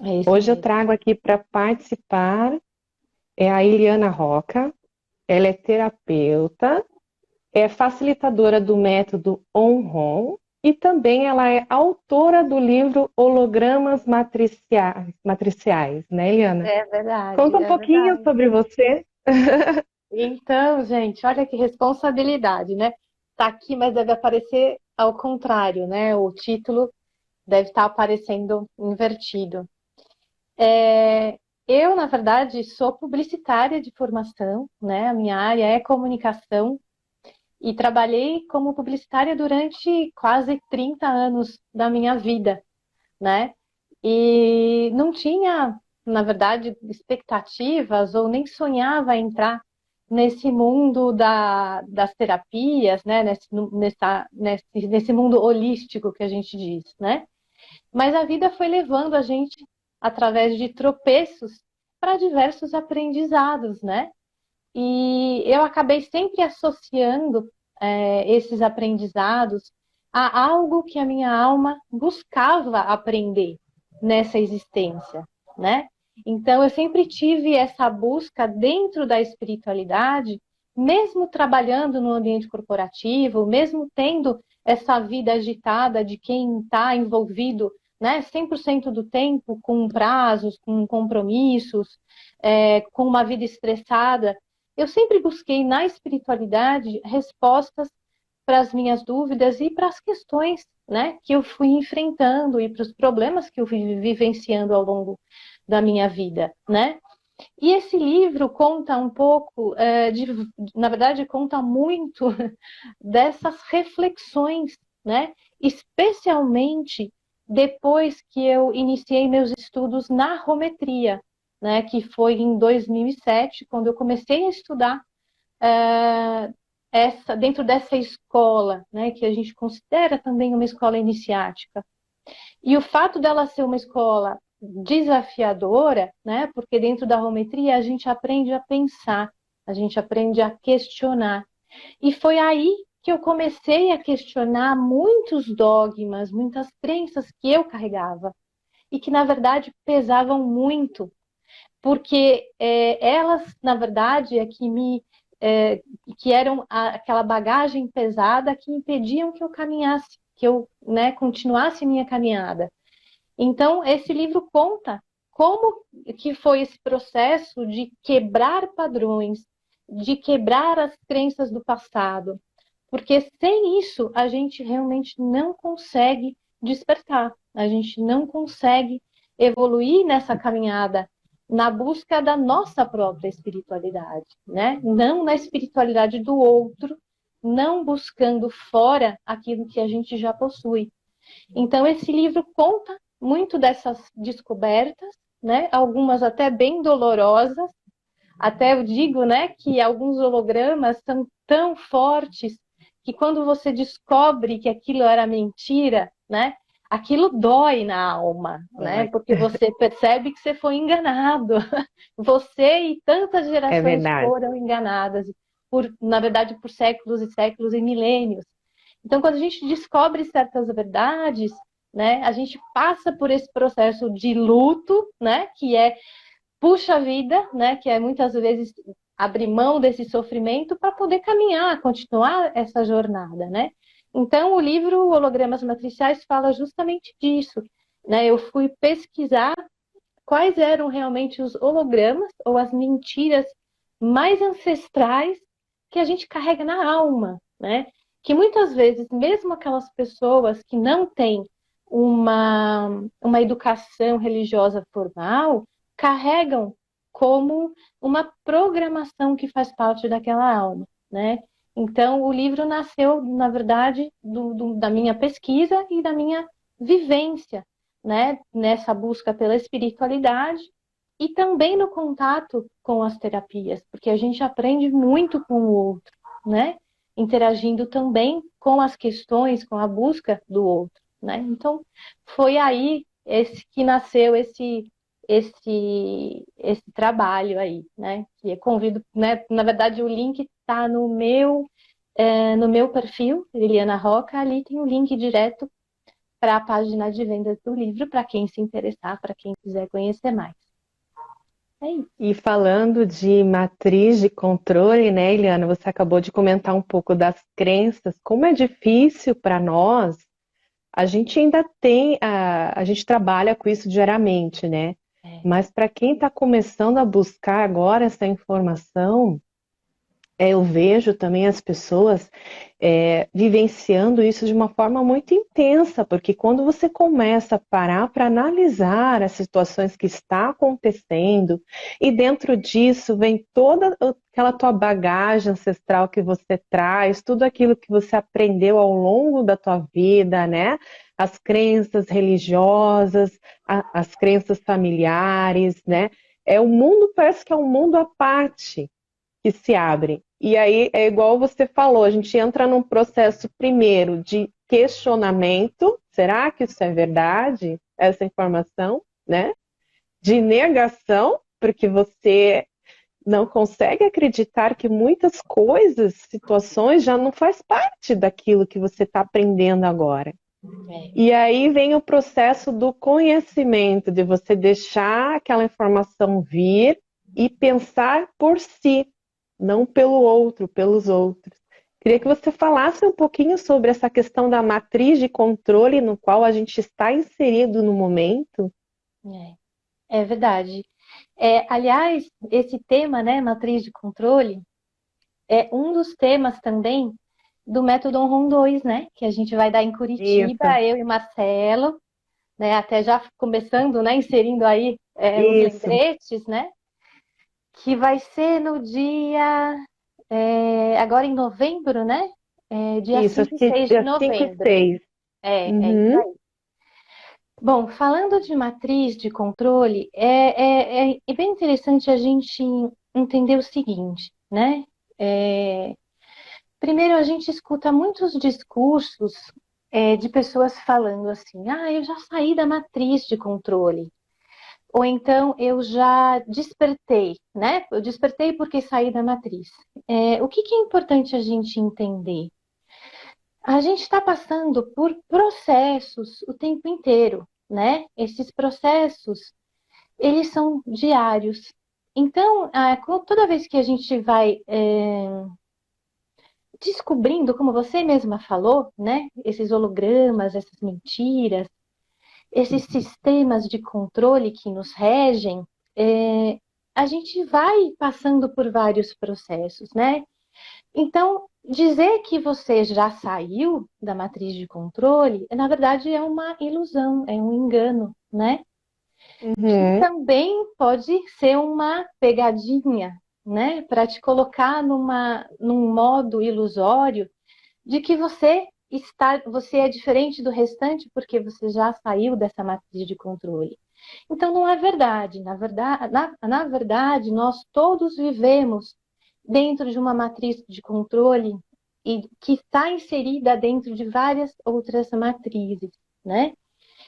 É isso Hoje eu mesmo. trago aqui para participar a Iliana Roca. Ela é terapeuta, é facilitadora do método On-ROM e também ela é autora do livro Hologramas Matriciais, né, Iliana? É verdade, Conta um é pouquinho verdade. sobre você. Então, gente, olha que responsabilidade, né? Tá aqui, mas deve aparecer ao contrário, né? O título deve estar aparecendo invertido. Eu, na verdade, sou publicitária de formação, né? A minha área é comunicação e trabalhei como publicitária durante quase 30 anos da minha vida, né? E não tinha, na verdade, expectativas ou nem sonhava entrar nesse mundo das terapias, né? Nesse mundo holístico que a gente diz, né? Mas a vida foi levando a gente, através de tropeços, para diversos aprendizados, né? E eu acabei sempre associando esses aprendizados a algo que a minha alma buscava aprender nessa existência, né? Então eu sempre tive essa busca dentro da espiritualidade, mesmo trabalhando no ambiente corporativo, mesmo tendo essa vida agitada de quem está envolvido, né, 100% do tempo com prazos, com compromissos, com uma vida estressada. Eu sempre busquei na espiritualidade respostas para as minhas dúvidas e para as questões, né, que eu fui enfrentando e para os problemas que eu fui vivenciando ao longo da minha vida, né? E esse livro conta um pouco, na verdade, conta muito dessas reflexões, né? Especialmente depois que eu iniciei meus estudos na rometria, né? Que foi em 2007, quando eu comecei a estudar dentro dessa escola, né? Que a gente considera também uma escola iniciática. E o fato dela ser uma escola desafiadora, né? Porque dentro da rometria a gente aprende a pensar, a gente aprende a questionar. E foi aí que eu comecei a questionar muitos dogmas, muitas crenças que eu carregava e que na verdade pesavam muito, porque elas na verdade é, que eram aquela bagagem pesada que impediam que eu caminhasse, que eu, né, continuasse minha caminhada. Então, esse livro conta como que foi esse processo de quebrar padrões, de quebrar as crenças do passado, porque sem isso a gente realmente não consegue despertar, a gente não consegue evoluir nessa caminhada na busca da nossa própria espiritualidade, né? Não na espiritualidade do outro, não buscando fora aquilo que a gente já possui. Então, esse livro conta muito dessas descobertas, né? Algumas até bem dolorosas. Até eu digo, né, que alguns hologramas são tão fortes que quando você descobre que aquilo era mentira, né, aquilo dói na alma, né? Ai, Porque você percebe que você foi enganado. Você e tantas é gerações verdade. foram enganadas por, na verdade, por séculos e séculos e milênios. Então, quando a gente descobre certas verdades, né, a gente passa por esse processo de luto, né, que é puxa a vida, né, que é muitas vezes abrir mão desse sofrimento para poder caminhar, continuar essa jornada, né? Então, o livro Hologramas Matriciais fala justamente disso, né? Eu fui pesquisar quais eram realmente os hologramas ou as mentiras mais ancestrais que a gente carrega na alma, né? Que muitas vezes, mesmo aquelas pessoas que não têm uma educação religiosa formal, carregam como uma programação que faz parte daquela alma, né? Então, o livro nasceu, na verdade, da minha pesquisa e da minha vivência, né, nessa busca pela espiritualidade e também no contato com as terapias, porque a gente aprende muito com o outro, né? Interagindo também com as questões, com a busca do outro, né? Então, foi aí que nasceu esse trabalho aí, né? Que eu convido, né? Na verdade, o link está no meu perfil, Liliana Roca, ali tem o link direto para a página de vendas do livro, para quem se interessar, para quem quiser conhecer mais. É isso. E falando de matriz de controle, né, Eliana, você acabou de comentar um pouco das crenças, como é difícil para nós, a gente ainda tem, a gente trabalha com isso diariamente, né? É. Mas para quem está começando a buscar agora essa informação, eu vejo também as pessoas vivenciando isso de uma forma muito intensa, porque quando você começa a parar para analisar as situações que está acontecendo, e dentro disso vem toda aquela tua bagagem ancestral que você traz, tudo aquilo que você aprendeu ao longo da tua vida, né? As crenças religiosas, as crenças familiares, né? O mundo parece que é um mundo à parte que se abre. E aí é igual você falou, a gente entra num processo primeiro de questionamento, será que isso é verdade? Essa informação, né? De negação, porque você não consegue acreditar que muitas coisas, situações já não faz parte daquilo que você está aprendendo agora. E aí vem o processo do conhecimento, de você deixar aquela informação vir e pensar por si, não pelo outro, pelos outros. Queria que você falasse um pouquinho sobre essa questão da matriz de controle no qual a gente está inserido no momento. É verdade. Aliás, esse tema, né, matriz de controle, é um dos temas também do método Onron 2, né, que a gente vai dar em Isso, Curitiba, eu e Marcelo, né, até já começando, né, inserindo aí os isso, lembretes, né, que vai ser no dia, agora em novembro, né, dia isso, acho 5 e que 6 de dia 5 e novembro. 6. É isso Uhum. aí. Bom, falando de matriz de controle, é bem interessante a gente entender o seguinte, né? É, primeiro, a gente escuta muitos discursos de pessoas falando assim: ah, eu já saí da matriz de controle. Ou então, eu já despertei, né? Eu despertei porque saí da matriz. O que que é importante a gente entender? A gente está passando por processos o tempo inteiro, né? Esses processos, eles são diários. Então, toda vez que a gente vai descobrindo, como você mesma falou, né? Esses hologramas, essas mentiras, esses sistemas de controle que nos regem, a gente vai passando por vários processos, né? Então, dizer que você já saiu da matriz de controle, na verdade, é uma ilusão, é um engano, né? Que Uhum. também pode ser uma pegadinha, né? Para te colocar num modo ilusório de que você é diferente do restante porque você já saiu dessa matriz de controle. Então, não é verdade. Na verdade, nós todos vivemos dentro de uma matriz de controle e que está inserida dentro de várias outras matrizes, né?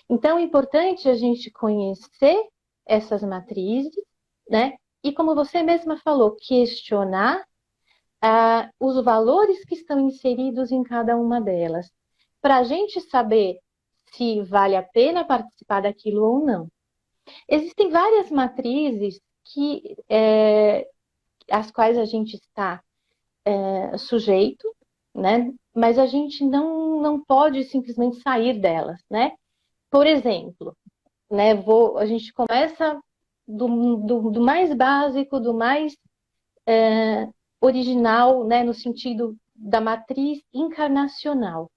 Então, é importante a gente conhecer essas matrizes, né? E como você mesma falou, questionar os valores que estão inseridos em cada uma delas, para a gente saber se vale a pena participar daquilo ou não. Existem várias matrizes às quais a gente está sujeito, né? Mas a gente não pode simplesmente sair delas, né? Por exemplo, né? A gente começa do mais básico, do mais original, né? No sentido da matriz encarnacional.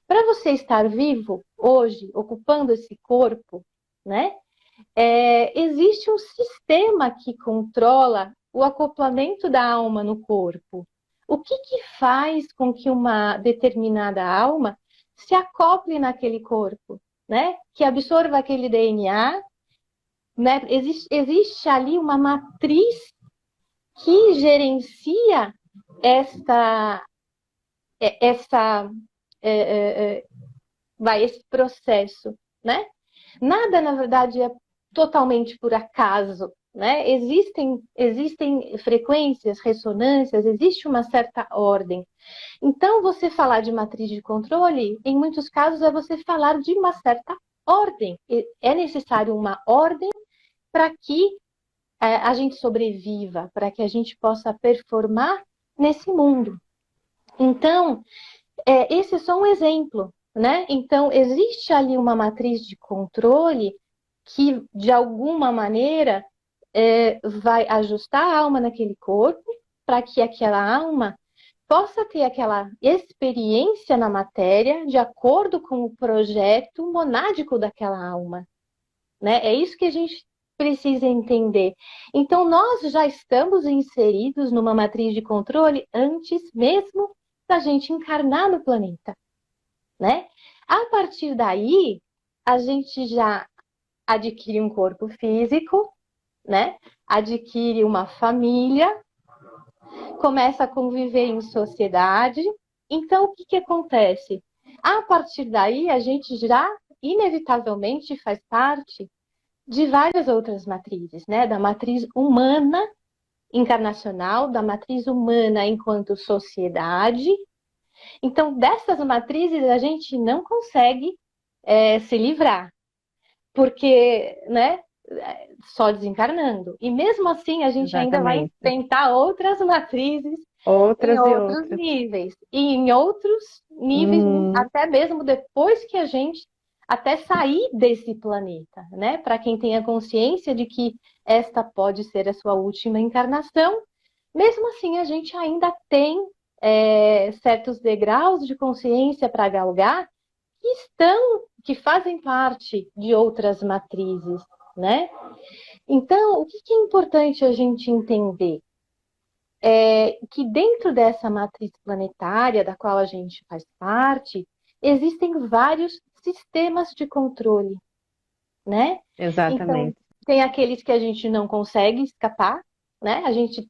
Para você estar vivo hoje, ocupando esse corpo, né? Existe um sistema que controla o acoplamento da alma no corpo. O que que faz com que uma determinada alma se acople naquele corpo, né? Que absorva aquele DNA, né? Existe ali uma matriz que gerencia esta, essa, esse processo, né? Nada, na verdade, é totalmente por acaso, né? Existem frequências, ressonâncias, existe uma certa ordem. Então, você falar de matriz de controle, em muitos casos, é você falar de uma certa ordem. É necessário uma ordem para que a gente sobreviva, para que a gente possa performar nesse mundo. Então, esse é só um exemplo, né? Então, existe ali uma matriz de controle que, de alguma maneira, vai ajustar a alma naquele corpo para que aquela alma possa ter aquela experiência na matéria de acordo com o projeto monádico daquela alma, né? É isso que a gente precisa entender. Então, nós já estamos inseridos numa matriz de controle antes mesmo da gente encarnar no planeta, né? A partir daí, a gente já adquire um corpo físico, né? Adquire uma família, começa a conviver em sociedade. Então, o que que acontece? A partir daí, a gente já inevitavelmente faz parte de várias outras matrizes, né? Da matriz humana encarnacional, da matriz humana enquanto sociedade. Então, dessas matrizes a gente não consegue se livrar, porque, né? Só desencarnando. E mesmo assim a gente ainda vai Exatamente. enfrentar outras matrizes em Outras e outros outras. níveis. E em outros níveis, Hum, até mesmo depois que a gente até sair desse planeta, né? Para quem tenha consciência de que esta pode ser a sua última encarnação, mesmo assim a gente ainda tem certos degraus de consciência para galgar que fazem parte de outras matrizes, né? Então, o que é importante a gente entender? É que dentro dessa matriz planetária da qual a gente faz parte, existem vários sistemas de controle, né? Então, exatamente. tem aqueles que a gente não consegue escapar, né?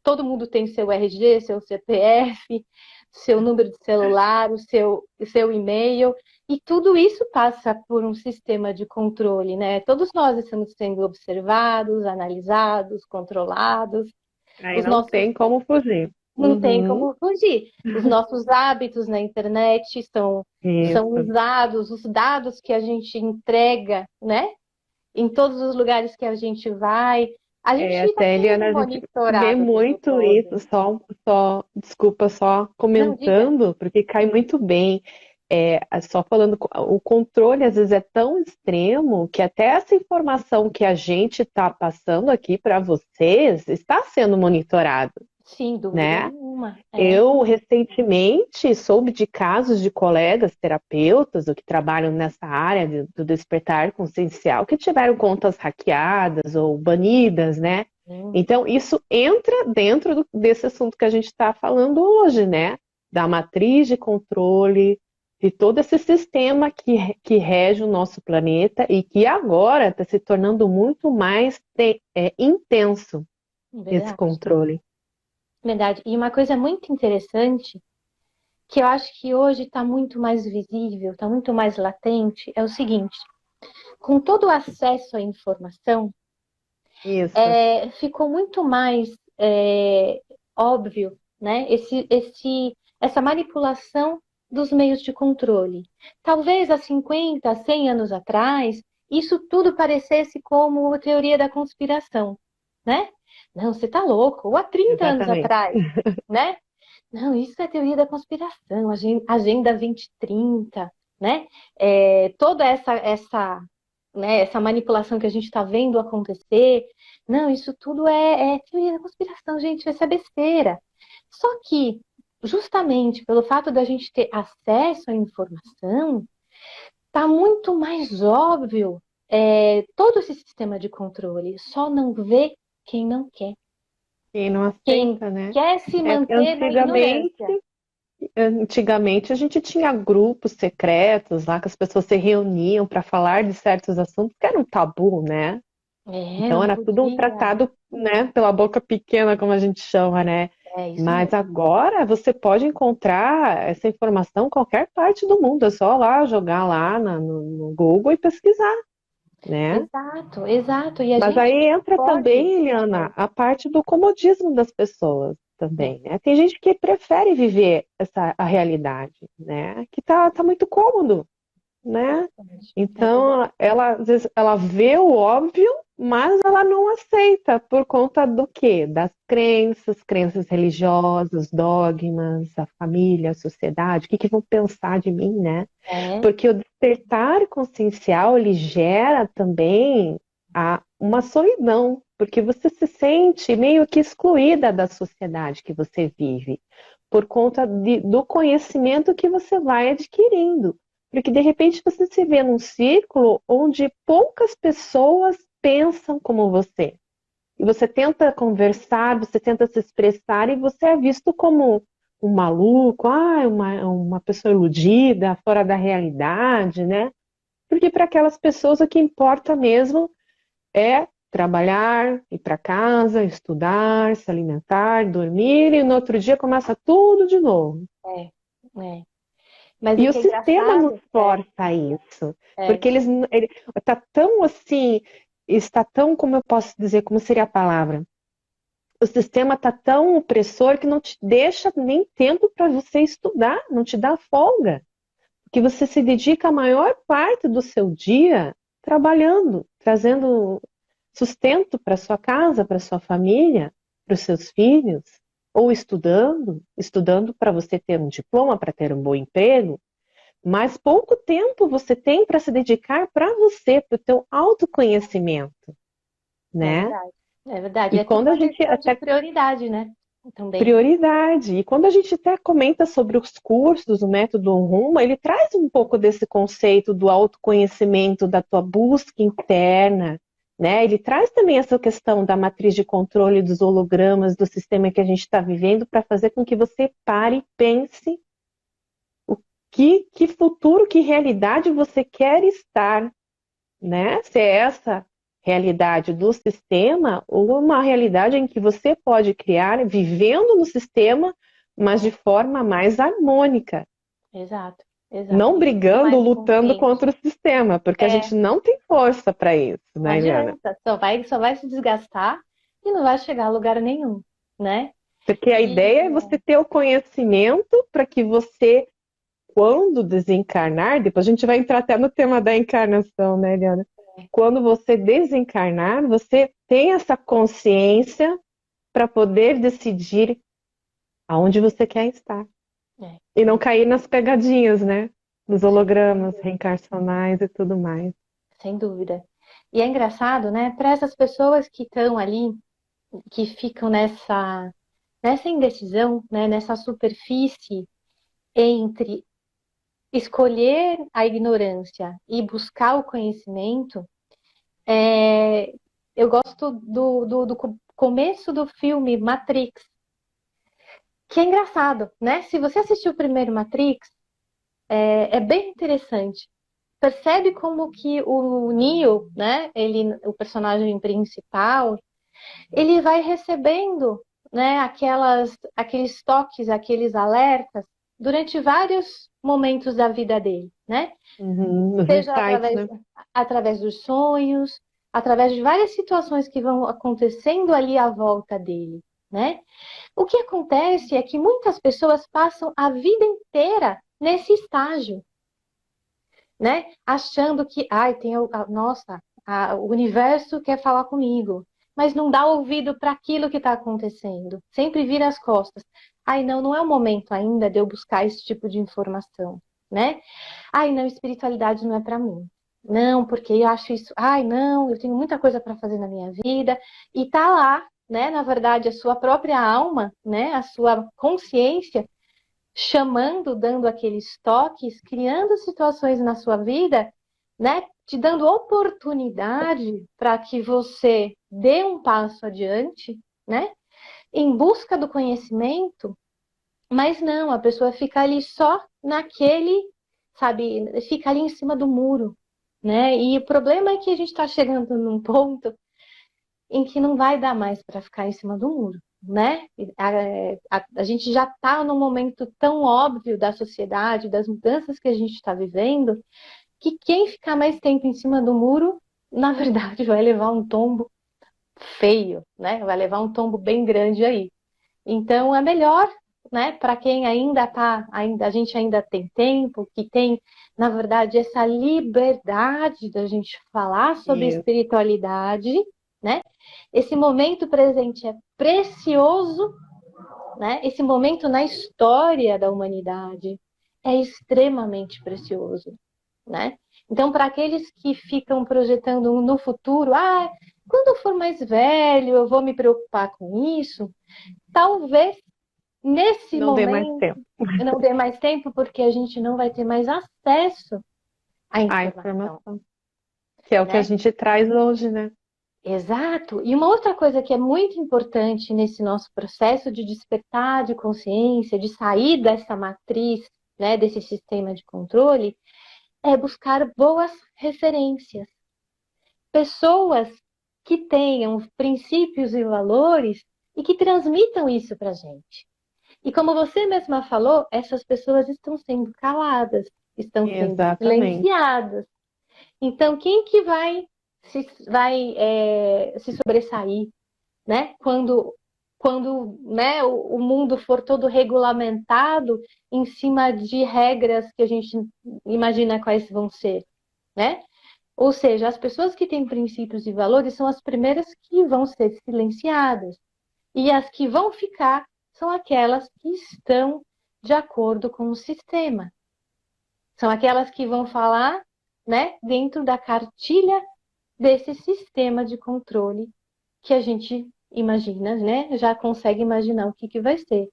Todo mundo tem seu RG, seu CPF, seu número de celular, o seu e-mail, e tudo isso passa por um sistema de controle, né? Todos nós estamos sendo observados, analisados, controlados, Aí os não nossos tem como fugir. não tem Uhum, como fugir. Os nossos hábitos na internet são isso. usados, os dados que a gente entrega, né? Em todos os lugares que a gente vai. A gente está Até, sendo Eliana, a gente vê monitorado o tempo muito isso, todo. desculpa, só Não, diga. comentando, porque cai muito bem. Só falando, o controle às vezes é tão extremo que até essa informação que a gente está passando aqui para vocês está sendo monitorado, Sem dúvida né? nenhuma. Eu recentemente soube de casos de colegas terapeutas ou que trabalham nessa área do despertar consciencial que tiveram contas hackeadas ou banidas, né? Sim, Então, isso entra dentro desse assunto que a gente está falando hoje, né? Da matriz de controle, de todo esse sistema que rege o nosso planeta e que agora está se tornando muito mais intenso, esse verdade. controle. Verdade. E uma coisa muito interessante, que eu acho que hoje está muito mais visível, está muito mais latente, é o seguinte: com todo o acesso à informação, Isso. ficou muito mais óbvio, né? Essa manipulação dos meios de controle. Talvez há 50, 100 anos atrás, isso tudo parecesse como teoria da conspiração, né? Não, você tá louco. Ou há 30 anos Exatamente. atrás, né? Não, isso é teoria da conspiração, Agenda 2030, né? Toda essa manipulação que a gente está vendo acontecer. Não, isso tudo é teoria da conspiração, gente, isso é besteira. Só que, justamente pelo fato da gente ter acesso à informação, está muito mais óbvio todo esse sistema de controle. Só não vê quem não quer. Quem não Quem aceita, né? quer se manter na Antigamente, ignorância. antigamente a gente tinha grupos secretos lá que as pessoas se reuniam para falar de certos assuntos que era um tabu, né? Então Não era tudo um podia. tratado, né, pela boca pequena, como a gente chama, né? É isso Mas mesmo. agora você pode encontrar essa informação em qualquer parte do mundo, é só lá jogar lá no Google e pesquisar. né? Exato, exato. E a Mas gente aí entra pode. também, Eliana, a parte do comodismo das pessoas É, também, né? Tem gente que prefere viver a realidade, né? Que tá muito cômodo, né? é verdade. Então, ela, às vezes, ela vê o óbvio, mas ela não aceita por conta do quê? Das crenças, crenças religiosas, dogmas, a família, a sociedade, o que que vão pensar de mim, né? É, Porque o despertar consciencial, ele gera também uma solidão, porque você se sente meio que excluída da sociedade que você vive, por conta do conhecimento que você vai adquirindo. Porque de repente você se vê num círculo onde poucas pessoas pensam como você. E você tenta conversar, você tenta se expressar e você é visto como um maluco, uma pessoa iludida, fora da realidade, né? Porque para aquelas pessoas o que importa mesmo é trabalhar, ir para casa, estudar, se alimentar, dormir e no outro dia começa tudo de novo. é, é. Mas o E o que é sistema nos engraçado força a isso, é, porque ele está tão assim, está tão, como eu posso dizer, como seria a palavra? O sistema está tão opressor que não te deixa nem tempo para você estudar, não te dá folga, que você se dedica a maior parte do seu dia trabalhando, trazendo sustento para sua casa, para sua família, para os seus filhos, ou estudando para você ter um diploma, para ter um bom emprego, mas pouco tempo você tem para se dedicar para você, para o teu autoconhecimento, é né? verdade. É verdade. E É tudo quando a uma gente questão de até prioridade, né? Também. prioridade, e quando a gente até comenta sobre os cursos, o método Ruma, ele traz um pouco desse conceito do autoconhecimento, da tua busca interna, né? Ele traz também essa questão da matriz de controle dos hologramas, do sistema que a gente está vivendo, para fazer com que você pare e pense que futuro, que realidade você quer estar, né? Se é essa realidade do sistema ou uma realidade em que você pode criar vivendo no sistema, mas de forma mais harmônica, Exato, exato. não E muito brigando, mais lutando consciente. contra o sistema, porque a É, gente não tem força para isso, não né, Eliana? adianta. Só vai se desgastar e não vai chegar a lugar nenhum, né? Porque a E ideia é você ter o conhecimento para que você, quando desencarnar, depois a gente vai entrar até no tema da encarnação, né, Eliana? Quando você desencarnar, você tem essa consciência para poder decidir aonde você quer estar. é, E não cair nas pegadinhas, né? Nos sem hologramas dúvida. reencarnacionais e tudo mais. Sem dúvida. E é engraçado, né? Para essas pessoas que estão ali, que ficam nessa indecisão, né? Nessa superfície entre escolher a ignorância e buscar o conhecimento, eu gosto do começo do filme Matrix, que é engraçado, né? Se você assistiu o primeiro Matrix, é bem interessante. Percebe como que o Neo, né? O personagem principal, ele vai recebendo, né? Aqueles toques, aqueles alertas durante vários momentos da vida dele, né? Uhum, os Seja insights, né? através dos sonhos, através de várias situações que vão acontecendo ali à volta dele, né? O que acontece é que muitas pessoas passam a vida inteira nesse estágio, né? Achando que, ai, nossa, o universo quer falar comigo, mas não dá ouvido para aquilo que está acontecendo. Sempre vira as costas. Ai, não, não é o momento ainda de eu buscar esse tipo de informação, né? Ai, não, espiritualidade não é para mim. Não, porque eu acho isso. Ai, não, eu tenho muita coisa para fazer na minha vida. E tá lá, né? Na verdade, a sua própria alma, né? A sua consciência chamando, dando aqueles toques, criando situações na sua vida, né? Te dando oportunidade para que você dê um passo adiante, né? Em busca do conhecimento, mas não, a pessoa fica ali só naquele, sabe, fica ali em cima do muro, né? E o problema é que a gente está chegando num ponto em que não vai dar mais para ficar em cima do muro, né? A gente já está num momento tão óbvio da sociedade, das mudanças que a gente está vivendo, que quem ficar mais tempo em cima do muro na verdade vai levar um tombo feio, né? Vai levar um tombo bem grande aí. Então é melhor, né, para quem a gente ainda tem tempo, que tem, na verdade, essa liberdade da gente falar sobre Isso. espiritualidade, né? Esse momento presente é precioso, né? Esse momento na história da humanidade é extremamente precioso, né? Então, para aqueles que ficam projetando no futuro, quando eu for mais velho, eu vou me preocupar com isso, talvez nesse Não dê mais momento tempo. não dê mais tempo, porque a gente não vai ter mais acesso à A informação, informação, que é o que a né? gente traz hoje, né? Exato. E uma outra coisa que é muito importante nesse nosso processo de despertar de consciência, de sair dessa matriz, né, desse sistema de controle, é buscar boas referências. Pessoas que tenham princípios e valores e que transmitam isso para a gente. E como você mesma falou, essas pessoas estão sendo caladas, estão sendo Exatamente. silenciadas. Então, quem que se sobressair, né? Quando né, o mundo for todo regulamentado em cima de regras que a gente imagina quais vão ser, né? Ou seja, as pessoas que têm princípios e valores são as primeiras que vão ser silenciadas. E as que vão ficar são aquelas que estão de acordo com o sistema. São aquelas que vão falar, né, dentro da cartilha desse sistema de controle que a gente imagina, né? Já consegue imaginar o que vai ser.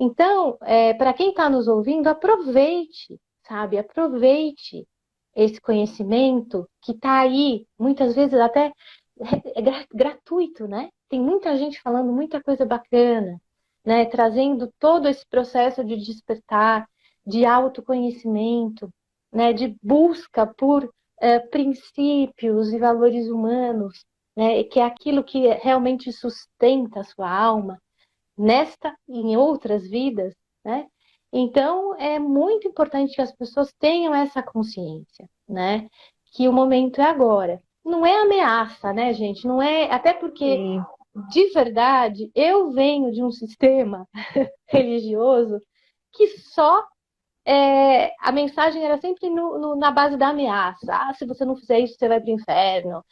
Então, para quem está nos ouvindo, aproveite, sabe? Aproveite esse conhecimento que está aí, muitas vezes até gratuito, né? Tem muita gente falando muita coisa bacana, né? Trazendo todo esse processo de despertar, de autoconhecimento, né? De busca por princípios e valores humanos, né? Que é aquilo que realmente sustenta a sua alma nesta e em outras vidas, né? Então, é muito importante que as pessoas tenham essa consciência, né? Que o momento é agora. Não é ameaça, né, gente? Não é, até porque, Sim. de verdade, eu venho de um sistema religioso que só a mensagem era sempre na base da ameaça. Se você não fizer isso, você vai para o inferno.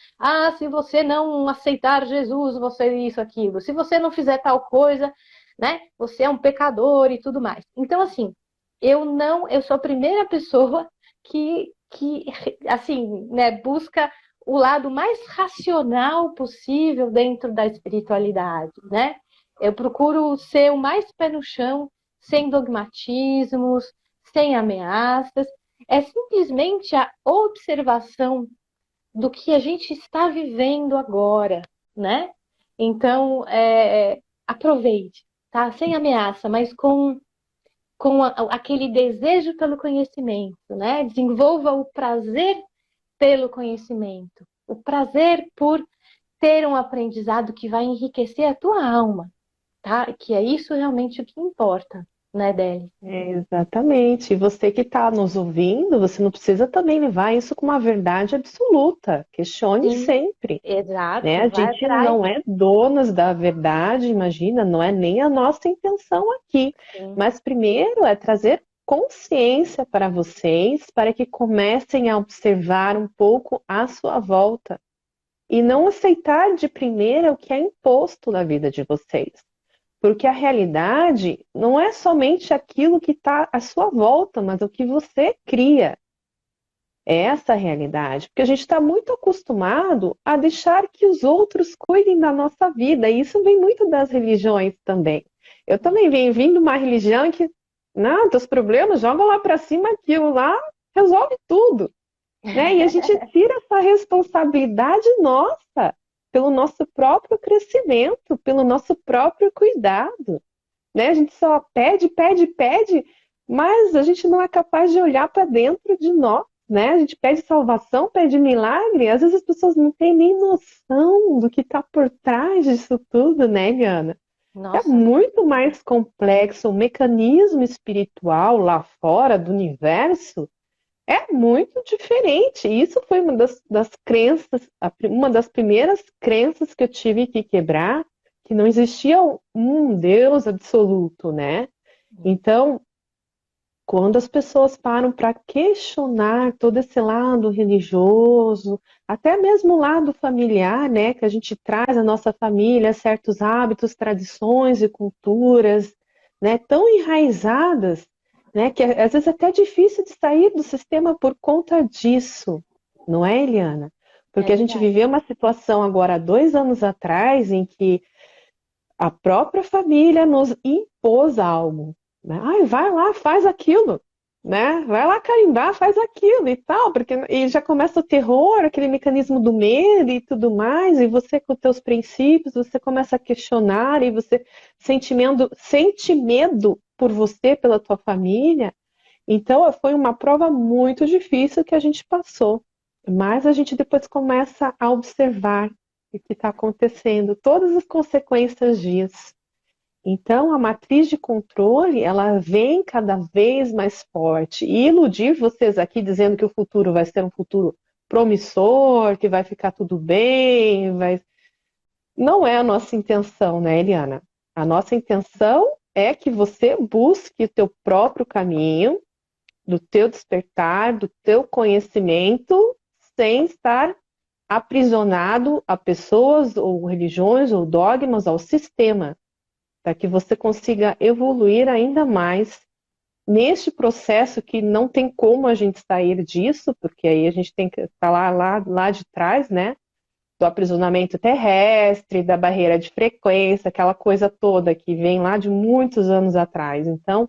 Se você não aceitar Jesus, você é isso, aquilo. Se você não fizer tal coisa, né, você é um pecador e tudo mais. Então, assim, eu sou a primeira pessoa que assim, né, busca o lado mais racional possível dentro da espiritualidade, né? Eu procuro ser o mais pé no chão, sem dogmatismos, sem ameaças, é simplesmente a observação do que a gente está vivendo agora, né? Então, aproveite, tá? Sem ameaça, mas com aquele desejo pelo conhecimento, né? Desenvolva o prazer pelo conhecimento, o prazer por ter um aprendizado que vai enriquecer a tua alma, tá? Que é isso realmente o que importa, né, Deli? Exatamente. E você que está nos ouvindo, você não precisa também levar isso como uma verdade absoluta. Questione Sim, sempre, né? exato, A vai gente atrás. não é donas da verdade, imagina, não é nem a nossa intenção aqui. Sim. Mas primeiro é trazer consciência para vocês, para que comecem a observar um pouco à sua volta e não aceitar de primeira o que é imposto na vida de vocês. Porque a realidade não é somente aquilo que está à sua volta, mas o que você cria. É essa a realidade. Porque a gente está muito acostumado a deixar que os outros cuidem da nossa vida. E isso vem muito das religiões também. Eu também venho vindo de uma religião que, não, teus problemas, joga lá para cima, aquilo lá resolve tudo. Né? E a gente tira essa responsabilidade nossa pelo nosso próprio crescimento, pelo nosso próprio cuidado. Né? A gente só pede, pede, pede, mas a gente não é capaz de olhar para dentro de nós. Né? A gente pede salvação, pede milagre. Às vezes as pessoas não têm nem noção do que está por trás disso tudo, né, Gana? É Nossa, muito mais complexo. O mecanismo espiritual lá fora do universo É muito diferente. Isso foi uma das crenças, uma das primeiras crenças que eu tive que quebrar, que não existia um Deus absoluto, né? Então, quando as pessoas param para questionar todo esse lado religioso, até mesmo o lado familiar, né, que a gente traz à nossa família certos hábitos, tradições e culturas, né, tão enraizadas, né, que às vezes é até difícil de sair do sistema por conta disso, não é, Eliana? É Porque a gente verdade. viveu uma situação agora, há 2 anos atrás, em que a própria família nos impôs algo, né? Ai, vai lá, faz aquilo, né? Vai lá carimbar, faz aquilo e tal, porque e já começa o terror, aquele mecanismo do medo e tudo mais, e você com os teus princípios, você começa a questionar e você sente medo por você, pela tua família. Então, foi uma prova muito difícil que a gente passou, mas a gente depois começa a observar o que está acontecendo, todas as consequências disso. Então, a matriz de controle, ela vem cada vez mais forte. E iludir vocês aqui dizendo que o futuro vai ser um futuro promissor, que vai ficar tudo bem, não é a nossa intenção, né, Eliana? A nossa intenção é que você busque o teu próprio caminho, do teu despertar, do teu conhecimento, sem estar aprisionado a pessoas ou religiões ou dogmas, ao sistema, para que você consiga evoluir ainda mais neste processo que não tem como a gente sair disso, porque aí a gente tem que falar lá de trás, né? Do aprisionamento terrestre, da barreira de frequência, aquela coisa toda que vem lá de muitos anos atrás. Então,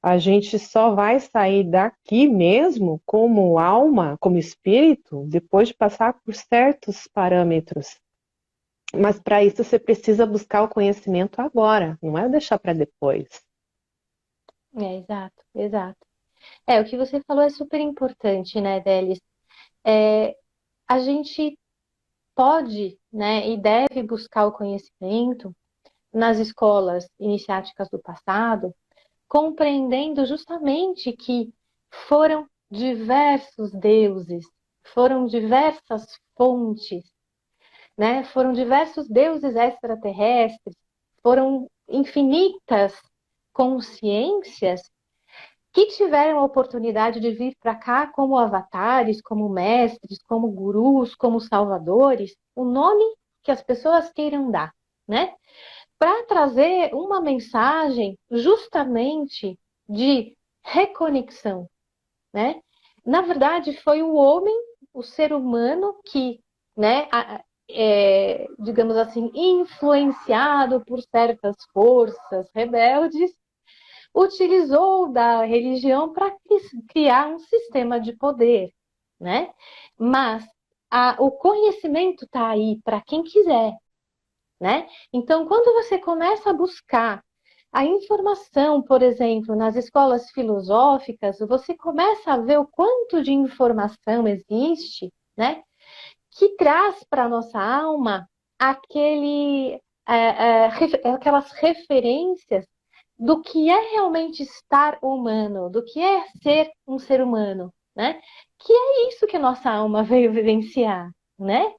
a gente só vai sair daqui mesmo como alma, como espírito, depois de passar por certos parâmetros. Mas para isso você precisa buscar o conhecimento agora, não é deixar para depois. É, exato, exato. O que você falou é super importante, né, Delis? A gente pode, né, e deve buscar o conhecimento nas escolas iniciáticas do passado, compreendendo justamente que foram diversos deuses, foram diversas fontes, né? Foram diversos deuses extraterrestres, foram infinitas consciências que tiveram a oportunidade de vir para cá como avatares, como mestres, como gurus, como salvadores, o nome que as pessoas queiram dar, né? Para trazer uma mensagem justamente de reconexão, né? Na verdade, foi o homem, o ser humano que, né, digamos assim, influenciado por certas forças rebeldes, utilizou da religião para criar um sistema de poder, né? Mas o conhecimento está aí para quem quiser, né? Então, quando você começa a buscar a informação, por exemplo, nas escolas filosóficas, você começa a ver o quanto de informação existe, né? Que traz para a nossa alma aquelas referências do que é realmente estar humano, do que é ser um ser humano, né? Que é isso que a nossa alma veio vivenciar, né?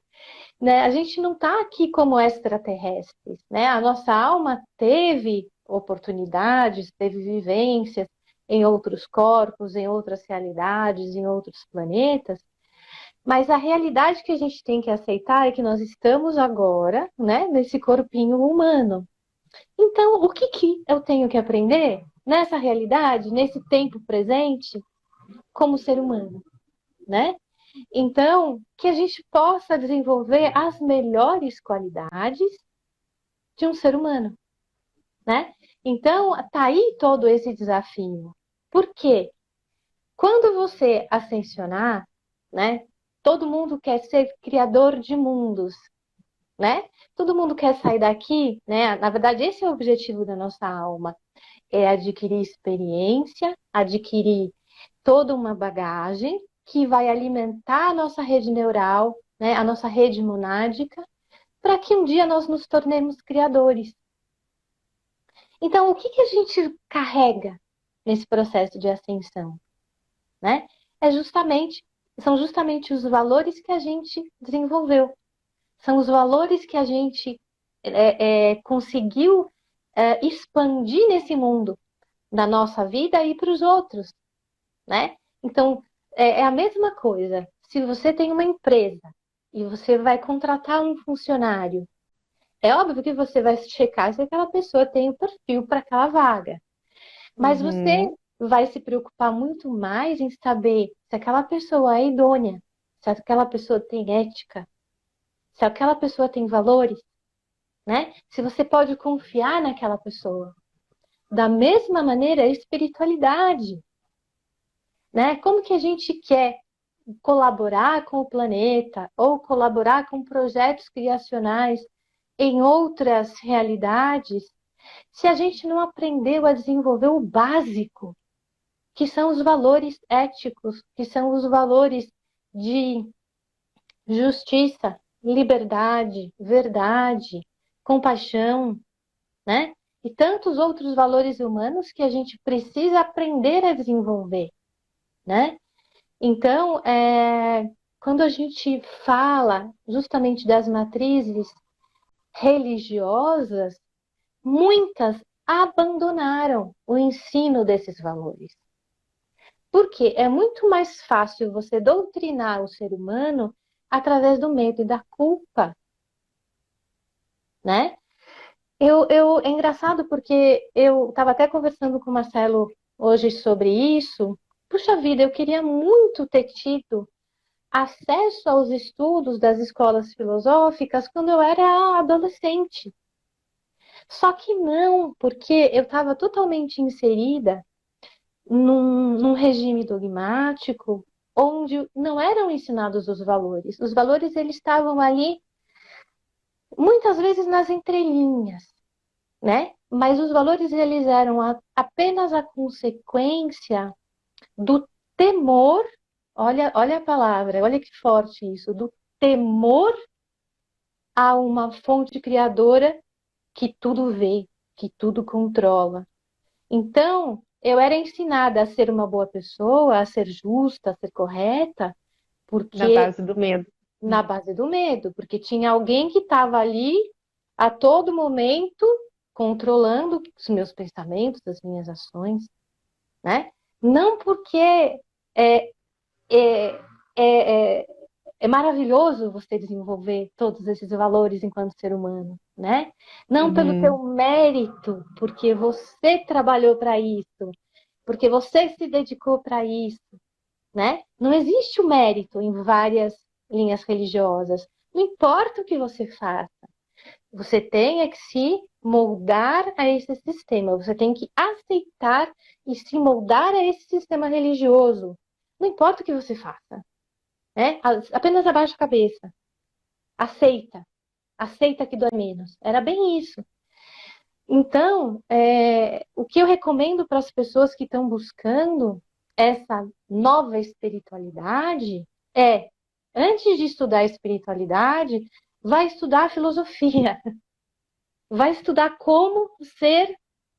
A gente não está aqui como extraterrestres, né? A nossa alma teve oportunidades, teve vivências em outros corpos, em outras realidades, em outros planetas, mas a realidade que a gente tem que aceitar é que nós estamos agora, né, nesse corpinho humano. Então, o que que eu tenho que aprender nessa realidade, nesse tempo presente, como ser humano, né? Então, que a gente possa desenvolver as melhores qualidades de um ser humano, né? Então, tá aí todo esse desafio. Por quê? Quando você ascensionar, né? Todo mundo quer ser criador de mundos, né? Todo mundo quer sair daqui, né? Na verdade, esse é o objetivo da nossa alma, é adquirir experiência, adquirir toda uma bagagem que vai alimentar a nossa rede neural, né? A nossa rede monádica, para que um dia nós nos tornemos criadores. Então, o que que a gente carrega nesse processo de ascensão, né? são justamente os valores que a gente desenvolveu. São os valores que a gente conseguiu expandir nesse mundo, da nossa vida e para os outros, né? Então, é a mesma coisa. Se você tem uma empresa e você vai contratar um funcionário, é óbvio que você vai checar se aquela pessoa tem o perfil para aquela vaga. Mas você Uhum. vai se preocupar muito mais em saber se aquela pessoa é idônea, se aquela pessoa tem ética, se aquela pessoa tem valores, né? Se você pode confiar naquela pessoa. Da mesma maneira, a espiritualidade, né? Como que a gente quer colaborar com o planeta ou colaborar com projetos criacionais em outras realidades, se a gente não aprendeu a desenvolver o básico, que são os valores éticos, que são os valores de justiça, liberdade, verdade, compaixão, né? E tantos outros valores humanos que a gente precisa aprender a desenvolver, né? Então, quando a gente fala justamente das matrizes religiosas, muitas abandonaram o ensino desses valores. Porque é muito mais fácil você doutrinar o ser humano através do medo e da culpa, né? É engraçado porque eu estava até conversando com o Marcelo hoje sobre isso. Puxa vida, eu queria muito ter tido acesso aos estudos das escolas filosóficas quando eu era adolescente. Só que não, porque eu estava totalmente inserida num regime dogmático onde não eram ensinados os valores. Os valores eles estavam ali muitas vezes nas entrelinhas, né? Mas os valores eles eram apenas a consequência do temor, olha a palavra, olha que forte isso, do temor a uma fonte criadora que tudo vê, que tudo controla. Então, eu era ensinada a ser uma boa pessoa, a ser justa, a ser correta, Na porque base do medo. na base do medo, porque tinha alguém que estava ali a todo momento controlando os meus pensamentos, as minhas ações, né? Não porque é, é, é, é maravilhoso você desenvolver todos esses valores enquanto ser humano, né? Não pelo teu Uhum. mérito, porque você trabalhou para isso, porque você se dedicou para isso, né? Não existe o mérito em várias linhas religiosas. Não importa o que você faça, você tem que se moldar a esse sistema, você tem que aceitar e se moldar a esse sistema religioso. Não importa o que você faça, né? Apenas abaixa a cabeça. Aceita. Aceita que dói menos. Era bem isso. Então, o que eu recomendo para as pessoas que estão buscando essa nova espiritualidade é, antes de estudar espiritualidade, vai estudar filosofia, vai estudar como ser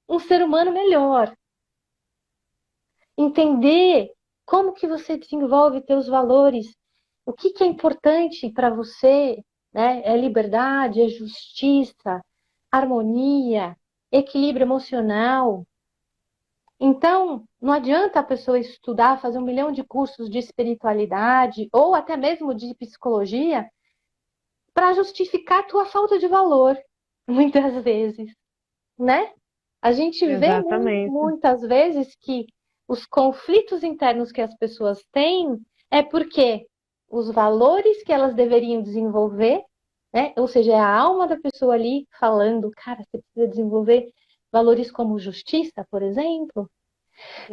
um ser humano melhor, entender como que você desenvolve teus valores, o que é importante para você, né? É liberdade, é justiça, harmonia, equilíbrio emocional. Então, não adianta a pessoa estudar, fazer 1 milhão de cursos de espiritualidade ou até mesmo de psicologia para justificar a tua falta de valor, muitas vezes, né? A gente vê Exatamente. muitas vezes que os conflitos internos que as pessoas têm é porque os valores que elas deveriam desenvolver, né? Ou seja, é a alma da pessoa ali falando, cara, você precisa desenvolver valores como justiça, por exemplo.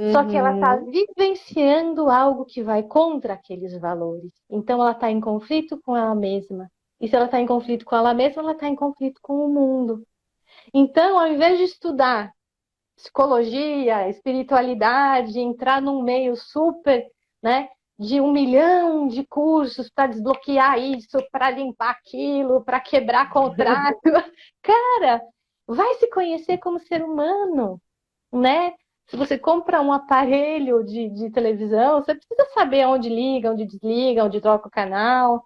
Só que ela está Uhum. vivenciando algo que vai contra aqueles valores. Então ela está em conflito com ela mesma. E se ela está em conflito com ela mesma, ela está em conflito com o mundo. Então, ao invés de estudar psicologia, espiritualidade, entrar num meio super, né, de 1 milhão de cursos para desbloquear isso, para limpar aquilo, para quebrar contrato. Cara, vai se conhecer como ser humano, né? Se você compra um aparelho de televisão, você precisa saber onde liga, onde desliga, onde troca o canal.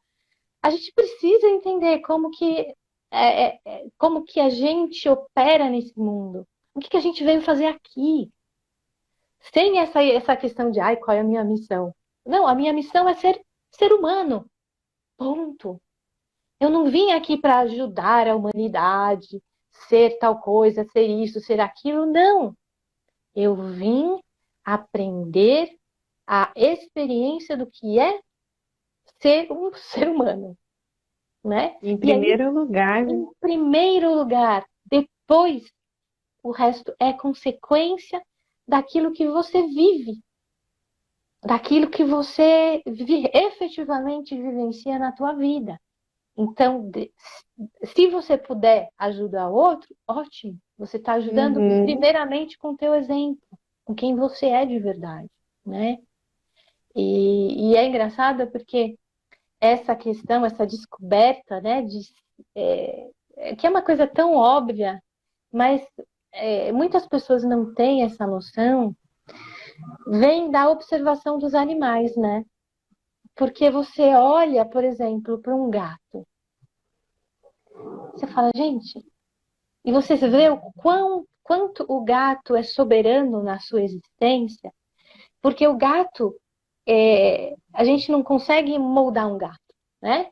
A gente precisa entender como que a gente opera nesse mundo. O que que a gente veio fazer aqui? Sem essa questão de, ai, qual é a minha missão? Não, a minha missão é ser humano. Ponto. Eu não vim aqui para ajudar a humanidade, ser tal coisa, ser isso, ser aquilo. Não. Eu vim aprender a experiência do que é ser um ser humano, né? Em E aí, primeiro lugar, né? em primeiro lugar, depois o resto é consequência daquilo que você vive, daquilo que você efetivamente vivencia na tua vida. Então, se você puder ajudar o outro, ótimo. Você está ajudando Uhum. primeiramente com o teu exemplo, com quem você é de verdade, né? E é engraçado porque essa questão, essa descoberta, né, que é uma coisa tão óbvia, mas muitas pessoas não têm essa noção, vem da observação dos animais, né? Porque você olha, por exemplo, para um gato, você fala, gente, e você vê quanto o gato é soberano na sua existência, porque o gato, a gente não consegue moldar um gato, né?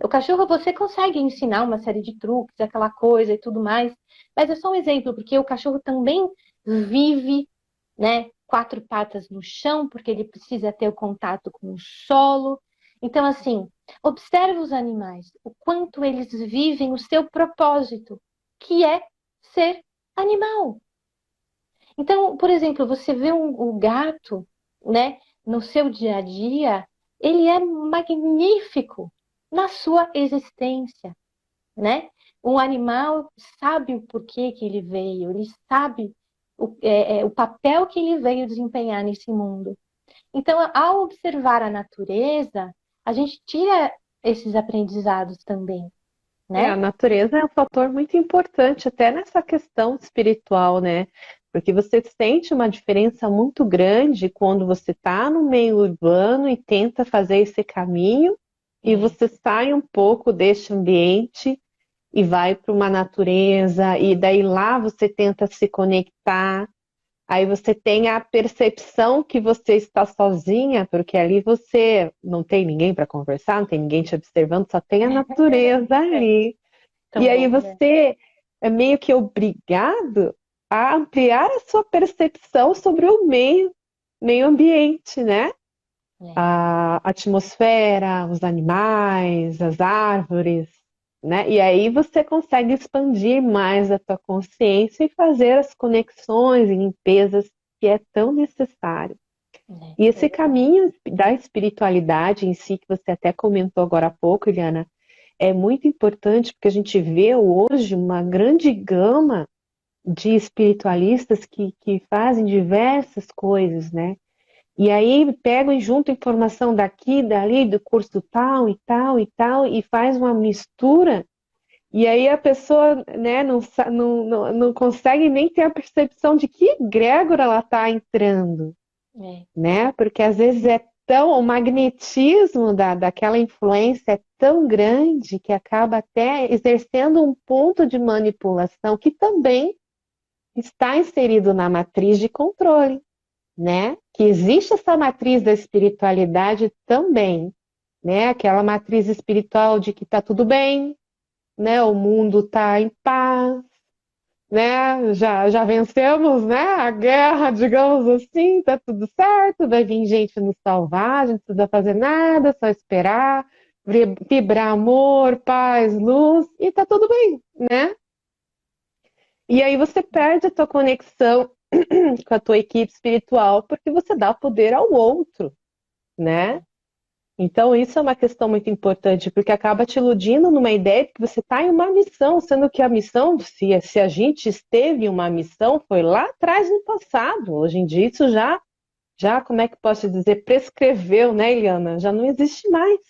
O cachorro você consegue ensinar uma série de truques, aquela coisa e tudo mais, mas é só um exemplo, porque o cachorro também vive, né, quatro patas no chão, porque ele precisa ter o contato com o solo. Então, assim, observe os animais, o quanto eles vivem o seu propósito, que é ser animal. Então, por exemplo, você vê o gato, né, no seu dia a dia, ele é magnífico na sua existência, né? Um animal sabe o porquê que ele veio, ele sabe o papel que ele veio desempenhar nesse mundo. Então, ao observar a natureza, a gente tira esses aprendizados também, A né? natureza é um fator muito importante até nessa questão espiritual, né? Porque você sente uma diferença muito grande quando você está no meio urbano e tenta fazer esse caminho e É, você sai um pouco deste ambiente e vai para uma natureza e daí lá você tenta se conectar. Aí você tem a percepção que você está sozinha, porque ali você não tem ninguém para conversar, não tem ninguém te observando, só tem a natureza ali. E aí também, né? você é meio que obrigado a ampliar a sua percepção sobre o meio ambiente, né? É, A atmosfera, os animais, as árvores, né? E aí você consegue expandir mais a tua consciência e fazer as conexões e limpezas que é tão necessário. E é esse verdade. caminho da espiritualidade em si, que você até comentou agora há pouco, Eliana, é muito importante porque a gente vê hoje uma grande gama de espiritualistas que fazem diversas coisas, né? E aí pegam e juntam informação daqui, dali, do curso tal e tal e tal, e faz uma mistura, e aí a pessoa, né, não consegue nem ter a percepção de que egrégora ela está entrando, É, né? Porque às vezes o magnetismo daquela influência é tão grande que acaba até exercendo um ponto de manipulação que também está inserido na matriz de controle, né? Que existe essa matriz da espiritualidade também, né? Aquela matriz espiritual de que tá tudo bem, né? O mundo tá em paz, né? Já vencemos, né? A guerra, digamos assim, tá tudo certo, vai vir gente nos salvar, a gente não precisa fazer nada, só esperar, vibrar amor, paz, luz, e tá tudo bem, né? E aí você perde a tua conexão com a tua equipe espiritual porque você dá poder ao outro, né? Então isso é uma questão muito importante, porque acaba te iludindo numa ideia de que você está em uma missão, sendo que a missão, se a gente esteve em uma missão, foi lá atrás no passado. Hoje em dia isso já, como é que posso dizer, prescreveu, né, Eliana? Já não existe mais,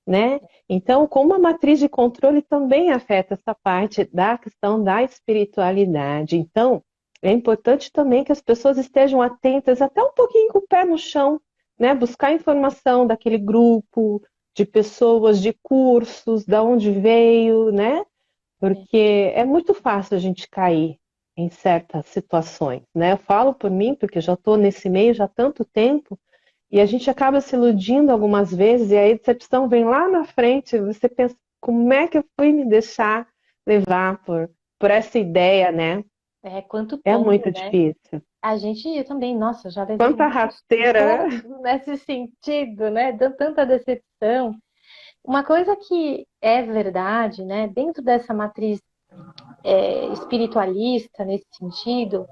né? Então, como a matriz de controle também afeta essa parte da questão da espiritualidade. Então, É importante também que as pessoas estejam atentas, até um pouquinho com o pé no chão, né? Buscar informação daquele grupo, de pessoas, de cursos, da onde veio, né? Porque é muito fácil a gente cair em certas situações, né? Eu falo por mim, porque já estou nesse meio já há tanto tempo, e a gente acaba se iludindo algumas vezes, e aí a decepção vem lá na frente, e você pensa, como é que eu fui me deixar levar por essa ideia, né? Quanto É tombo, muito né? difícil. Eu também, nossa, já levei Quanta muitos rasteira, né? tombos nesse sentido, né? Tanta decepção. Uma coisa que é verdade, né? Dentro dessa matriz espiritualista, nesse sentido,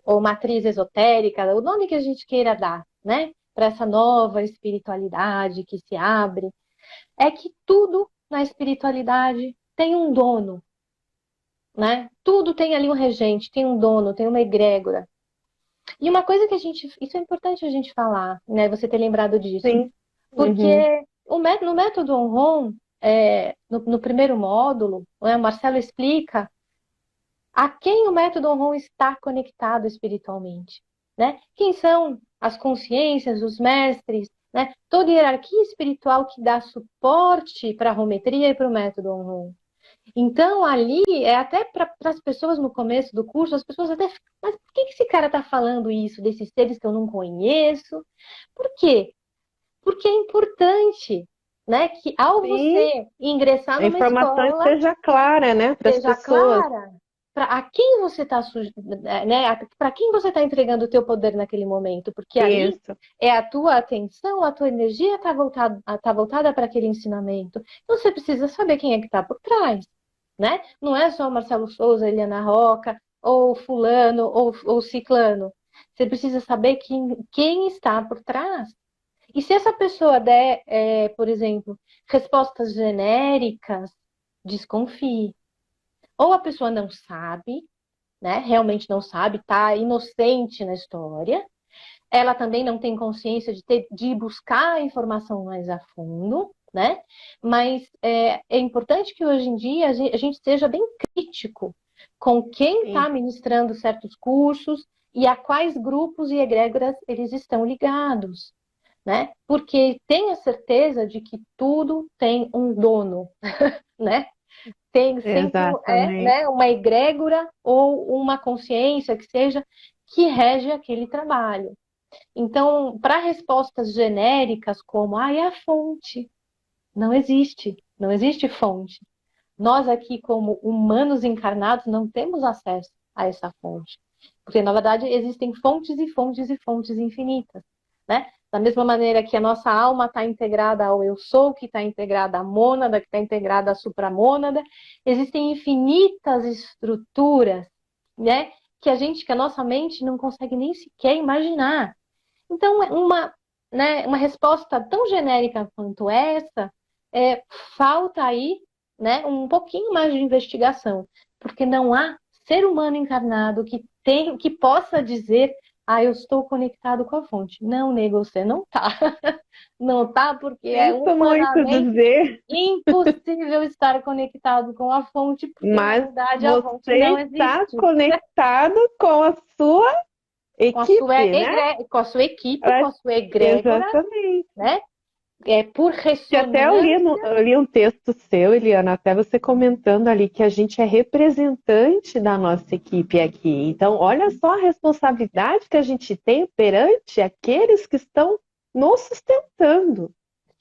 ou matriz esotérica, o nome que a gente queira dar, né? Para essa nova espiritualidade que se abre, é que tudo na espiritualidade tem um dono, né? Tudo tem ali um regente, tem um dono, tem uma egrégora. E uma coisa que isso é importante a gente falar, né? Você ter lembrado disso, Sim. Uhum. porque no método Onron, no primeiro módulo, né, o Marcelo explica a quem o método Onron está conectado espiritualmente, né? Quem são as consciências, os mestres, né? Toda a hierarquia espiritual que dá suporte para a rometria e para o método Onron. Então, ali, até para as pessoas no começo do curso, as pessoas até ficam, mas por que esse cara está falando isso, desses seres que eu não conheço? Por quê? Porque é importante, né, que ao Sim, você ingressar a numa informação escola, esteja clara, né, para as seja pessoas. clara para a quem você está, né, para quem você está entregando o teu poder naquele momento, porque ali Isso, é a tua atenção, a tua energia está voltada para aquele ensinamento. Então você precisa saber quem é que está por trás, né? Não é só Marcelo Souza, Eliana Roca, ou fulano, ou ciclano. Você precisa saber quem está por trás. E se essa pessoa der, por exemplo, respostas genéricas, desconfie. Ou a pessoa não sabe, né? Realmente não sabe, está inocente na história. Ela também não tem consciência de buscar a informação mais a fundo, né? Mas é importante que hoje em dia a gente seja bem crítico com quem sim. está ministrando certos cursos e a quais grupos e egrégoras eles estão ligados, né? Porque tenha certeza de que tudo tem um dono, né? Tem sempre Exatamente. né, uma egrégora ou uma consciência que seja que rege aquele trabalho. Então, para respostas genéricas como é a fonte, não existe fonte. Nós aqui, como humanos encarnados, não temos acesso a essa fonte. Porque, na verdade, existem fontes e fontes e fontes infinitas, né? Da mesma maneira que a nossa alma está integrada ao eu sou, que está integrada à mônada, que está integrada à supramônada, existem infinitas estruturas, né? Que a nossa mente não consegue nem sequer imaginar. Então, uma resposta tão genérica quanto essa, falta aí, né, um pouquinho mais de investigação, porque não há ser humano encarnado que possa dizer, eu estou conectado com a fonte. Não, nego, você não está. Não está porque é Sinto muito humanamente dizer, impossível estar conectado com a fonte, porque na mas verdade a fonte não você está existe. conectado com a sua equipe, né? Com a sua equipe, com Ela- a sua egrégora, Exatamente. né? Por Que até eu li, ressonância. eu li um texto seu, Eliana, até você comentando ali que a gente é representante da nossa equipe aqui. Então, olha só a responsabilidade que a gente tem perante aqueles que estão nos sustentando,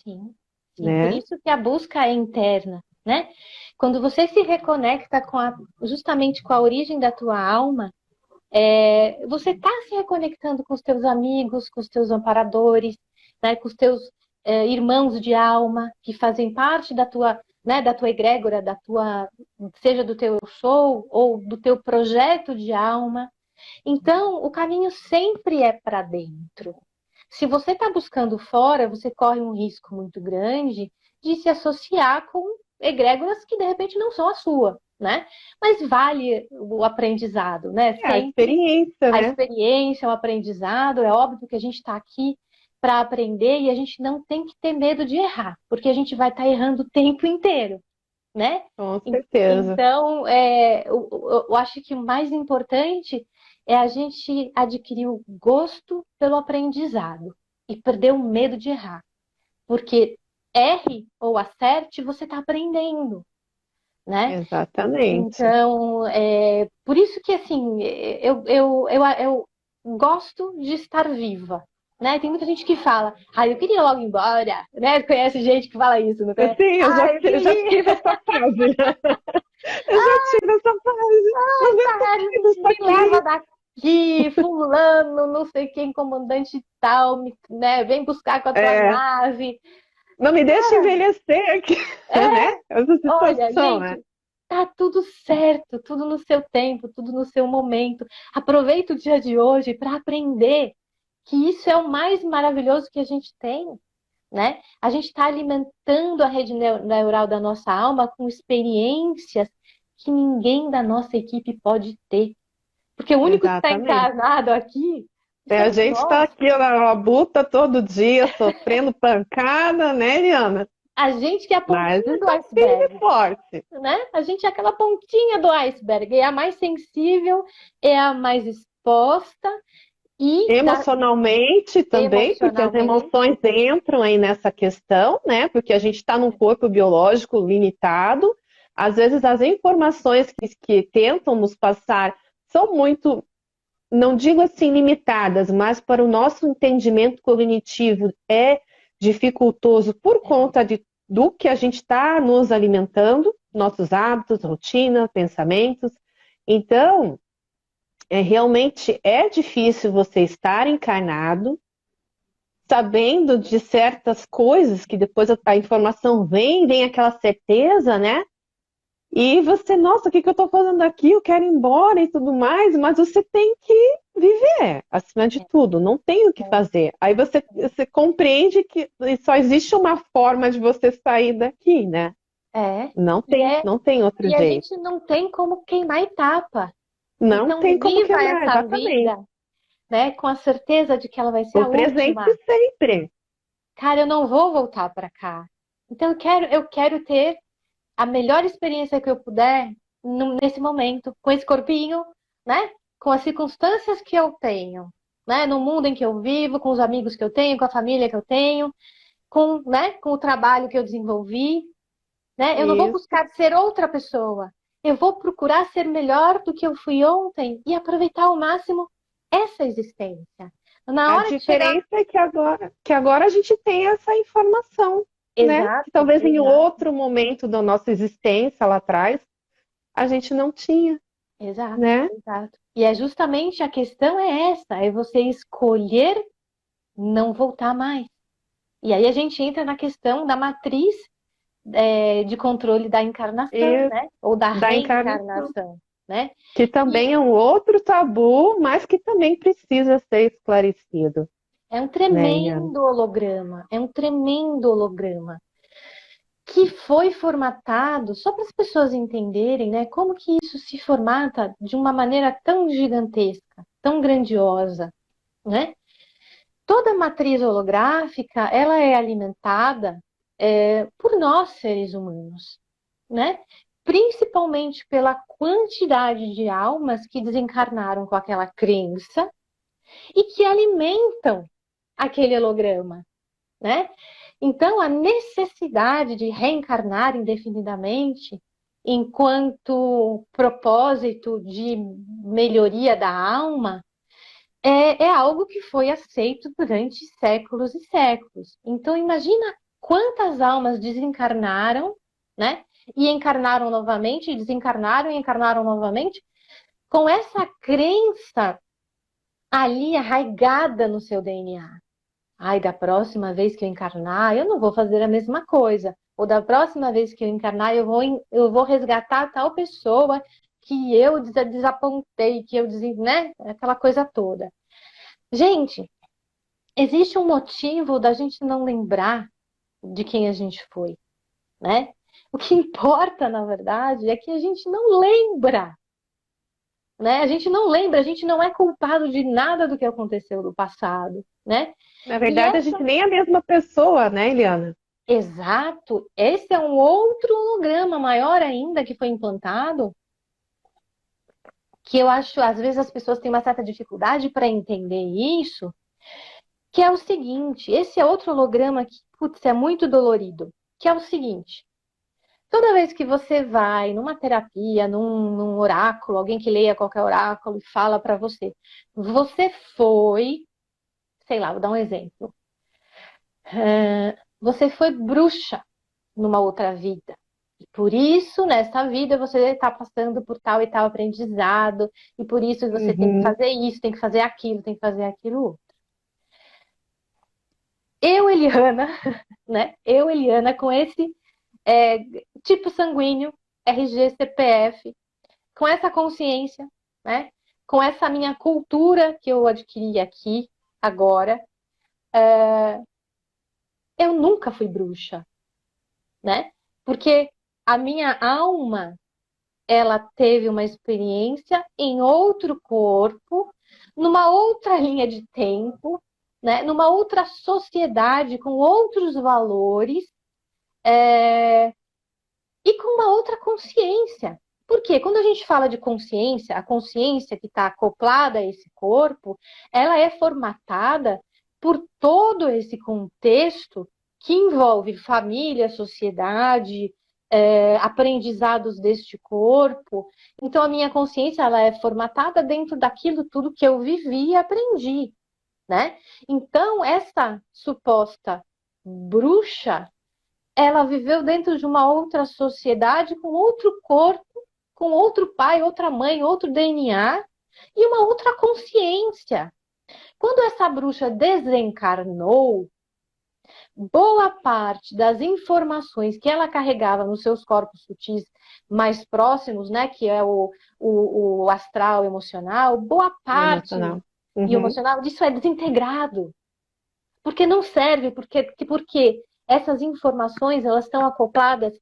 Sim, sim, por né? isso que a busca é interna, né? Quando você se reconecta justamente com a origem da tua alma, você está se reconectando com os teus amigos, com os teus amparadores, né? Com os teus irmãos de alma que fazem parte da tua, né? Da tua egrégora, seja do teu eu sou ou do teu projeto de alma. Então, o caminho sempre é para dentro. Se você está buscando fora, você corre um risco muito grande de se associar com egrégoras que de repente não são a sua, né? Mas vale o aprendizado, né? É a Sempre experiência, a né? experiência, o aprendizado. É óbvio que a gente está aqui para aprender e a gente não tem que ter medo de errar, porque a gente vai estar errando o tempo inteiro, né? Com certeza. Então, eu acho que o mais importante é a gente adquirir o gosto pelo aprendizado e perder o medo de errar. Porque erre ou acerte, você está aprendendo, né? Exatamente. Então, por isso que, assim, eu gosto de estar viva, né? Tem muita gente que fala, eu queria logo ir embora, né? Conhece gente que fala isso, não conhece? Sim, Eu eu já queria, tive essa fase. Eu já tive essa fase. Não aguento mais isso me leva aqui. daqui, fulano, não sei quem, comandante tal, né? Vem buscar com a tua É, nave. não me deixe Cara, envelhecer aqui, né? é, Essa olha, situação, né? gente, tá tudo certo, tudo no seu tempo, tudo no seu momento. Aproveita o dia de hoje para aprender que isso é o mais maravilhoso que a gente tem, né? A gente está alimentando a rede neural da nossa alma com experiências que ninguém da nossa equipe pode ter. Porque o único que está Exatamente. encarnado aqui É, a somos gente está nós. aqui na labuta todo dia, sofrendo pancada, né, Eliana? A gente que é a Mas pontinha do está firme e iceberg. forte. Né? A gente é aquela pontinha do iceberg, é a mais sensível, é a mais exposta e Emocionalmente também, porque as emocionalmente. emoções entram aí nessa questão, né? Porque a gente está num corpo biológico limitado. Às vezes as informações que tentam nos passar são muito, não digo assim limitadas, mas para o nosso entendimento cognitivo é dificultoso por conta do que a gente está nos alimentando, nossos hábitos, rotina, pensamentos. Então, realmente é difícil você estar encarnado, sabendo de certas coisas que depois a informação vem aquela certeza, né? E você, nossa, o que eu estou fazendo aqui? Eu quero ir embora e tudo mais, mas você tem que viver, acima de tudo, não tem o que fazer. Aí você compreende que só existe uma forma de você sair daqui, né? É, Não e, tem, não tem outro e a jeito. gente não tem como queimar etapa. Não Então, tem como viva quebrar, essa exatamente. vida, né, com a certeza de que ela vai ser O a presente última. sempre. Cara, eu não vou voltar para cá. Então, eu quero ter a melhor experiência que eu puder nesse momento, com esse corpinho, né? Com as circunstâncias que eu tenho, né? No mundo em que eu vivo, com os amigos que eu tenho, com a família que eu tenho, né? Com o trabalho que eu desenvolvi, né? Eu não vou Isso. buscar ser outra pessoa. Eu vou procurar ser melhor do que eu fui ontem e aproveitar ao máximo essa existência. Na A hora de chegar. diferença é que agora a gente tem essa informação, né? Que Exato, talvez em exato, outro momento da nossa existência lá atrás a gente não tinha, exato, né? exato. E é justamente a questão é essa, é você escolher não voltar mais. E aí a gente entra na questão da matriz de controle da encarnação, E né? Ou da da encarnação, reencarnação, né? que E também é um outro tabu, mas que também precisa ser esclarecido, é um né, Eliana? tremendo holograma, é um tremendo holograma que foi formatado, só para as pessoas entenderem, né? Como que isso se formata de uma maneira tão gigantesca, tão grandiosa, né? Toda matriz holográfica, ela é alimentada por nós, seres humanos, né? Principalmente pela quantidade de almas que desencarnaram com aquela crença e que alimentam aquele holograma, né? Então, a necessidade de reencarnar indefinidamente, enquanto propósito de melhoria da alma, é algo que foi aceito durante séculos e séculos. Então, imagina quantas almas desencarnaram, né? E encarnaram novamente, e desencarnaram e encarnaram novamente, com essa crença ali arraigada no seu DNA. Ai, da próxima vez que eu encarnar, eu não vou fazer a mesma coisa. Ou da próxima vez que eu encarnar, eu vou resgatar tal pessoa que eu desapontei, que eu, né? Aquela coisa toda. Gente, existe um motivo da gente não lembrar de quem a gente foi, né? O que importa, na verdade, é que a gente não lembra, né? A gente não lembra, a gente não é culpado de nada do que aconteceu no passado, né? Na E verdade, a gente nem é a mesma pessoa, né, Eliana? exato, esse é um outro holograma maior ainda que foi implantado, que eu acho, às vezes as pessoas têm uma certa dificuldade para entender isso, que é o seguinte, esse é outro holograma que, putz, é muito dolorido, que é o seguinte, toda vez que você vai numa terapia, num oráculo, alguém que leia qualquer oráculo e fala para você, você foi, sei lá, vou dar um exemplo, você foi bruxa numa outra vida. E por isso, nessa vida, você está passando por tal e tal aprendizado, e por isso você tem que Uhum, fazer isso, tem que fazer aquilo, tem que fazer aquilo outro. Eu, Eliana, né? Eu, Eliana, com esse é, tipo sanguíneo, RG, CPF, com essa consciência, né? Com essa minha cultura que eu adquiri aqui, agora, eu nunca fui bruxa, né? Porque a minha alma, ela teve uma experiência em outro corpo, numa outra linha de tempo, né? Numa outra sociedade, com outros valores, e com uma outra consciência. Por quê? Quando a gente fala de consciência, a consciência que está acoplada a esse corpo, ela é formatada por todo esse contexto que envolve família, sociedade, aprendizados deste corpo. Então, a minha consciência ela é formatada dentro daquilo tudo que eu vivi e aprendi, né? Então, essa suposta bruxa ela viveu dentro de uma outra sociedade, com outro corpo, com outro pai, outra mãe, outro DNA e uma outra consciência. Quando essa bruxa desencarnou, boa parte das informações que ela carregava nos seus corpos sutis mais próximos, né, que é o astral emocional, boa o parte emocional. e Uhum. emocional disso é desintegrado. Porque não serve, porque essas informações elas estão acopladas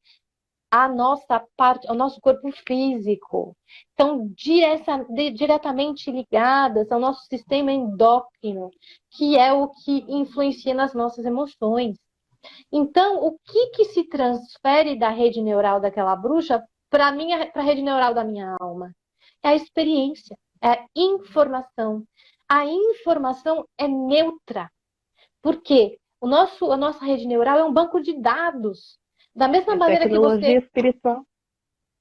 à nossa parte, ao nosso corpo físico. Estão diretamente ligadas ao nosso sistema endócrino, que é o que influencia nas nossas emoções. Então, o que se transfere da rede neural daquela bruxa para a rede neural da minha alma? É a experiência, é a informação. A informação é neutra. Por quê? A nossa rede neural é um banco de dados. Da mesma É maneira que tecnologia você espiritual,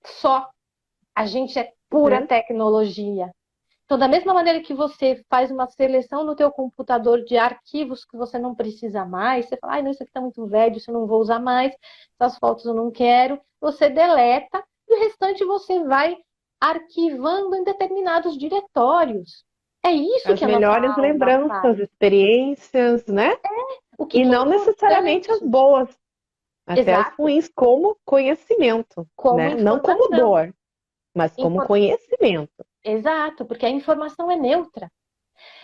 só, a gente é pura né? tecnologia. Então, da mesma maneira que você faz uma seleção no teu computador de arquivos que você não precisa mais, você fala, não, isso aqui está muito velho, isso eu não vou usar mais, essas fotos eu não quero, você deleta e o restante você vai arquivando em determinados diretórios. É isso As que a nossa melhores alma lembranças, faz. experiências, né? O que E que é não necessariamente as importante? boas, até as Exato, ruins, como conhecimento, como né? Não como informação. dor, mas como Infor- conhecimento. Exato, porque a informação é neutra.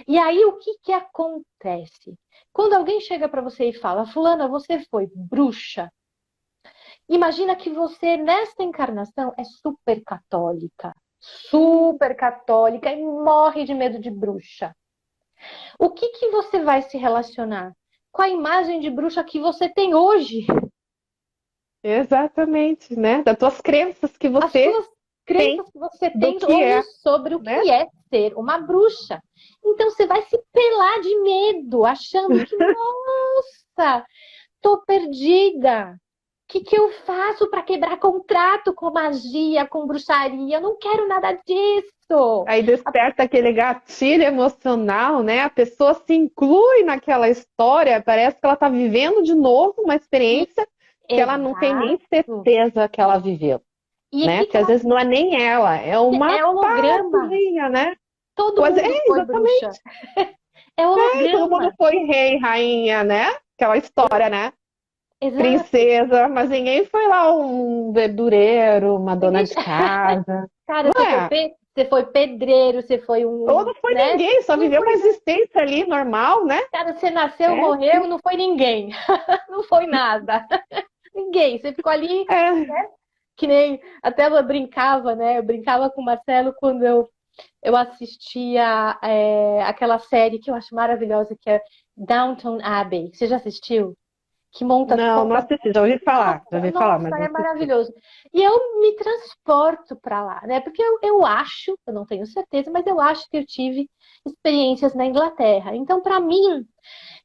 E aí o que que acontece? Quando alguém chega para você e fala, Fulana, você foi bruxa. Imagina que você, nesta encarnação, é super católica e morre de medo de bruxa. O que que você vai se relacionar? Com a imagem de bruxa que você tem hoje. Exatamente, né? Das tuas crenças que As você suas tem crenças que você do tem que hoje é, sobre o né? que é ser uma bruxa. Então você vai se pelar de medo, achando que, nossa, tô perdida. O que eu faço para quebrar contrato com magia, com bruxaria? Eu não quero nada disso. Aí desperta aquele gatilho emocional, né? A pessoa se inclui naquela história, parece que ela está vivendo de novo uma E, experiência que ela não tem nem exato. certeza que ela viveu, E o né? que, que Porque às ela vezes não é nem ela, é uma é holograma? partezinha, né? Todo Quase, mundo é, foi bruxa. exatamente. É Todo mundo holograma. foi rei, rainha, né? Aquela história, né? Exato. Princesa, mas ninguém foi lá um verdureiro, uma dona Ninguém... de casa. Cara, Não é? você foi pedreiro, você foi Ou não foi né? ninguém, só Não viveu uma foi nada. existência ali normal, né? Cara, você nasceu, É, morreu, não foi ninguém. Não foi nada. Ninguém. Você ficou ali, é, né? Que nem até eu brincava, né? Eu brincava com o Marcelo quando eu assistia aquela série que eu acho maravilhosa, que é Downton Abbey. Você já assistiu? que monta Não, não toda. assisti, já ouvi falar, Nossa, mas não é assisti. maravilhoso. E eu me transporto para lá, né? Porque eu acho, eu não tenho certeza, mas eu acho que eu tive experiências na Inglaterra. Então, para mim,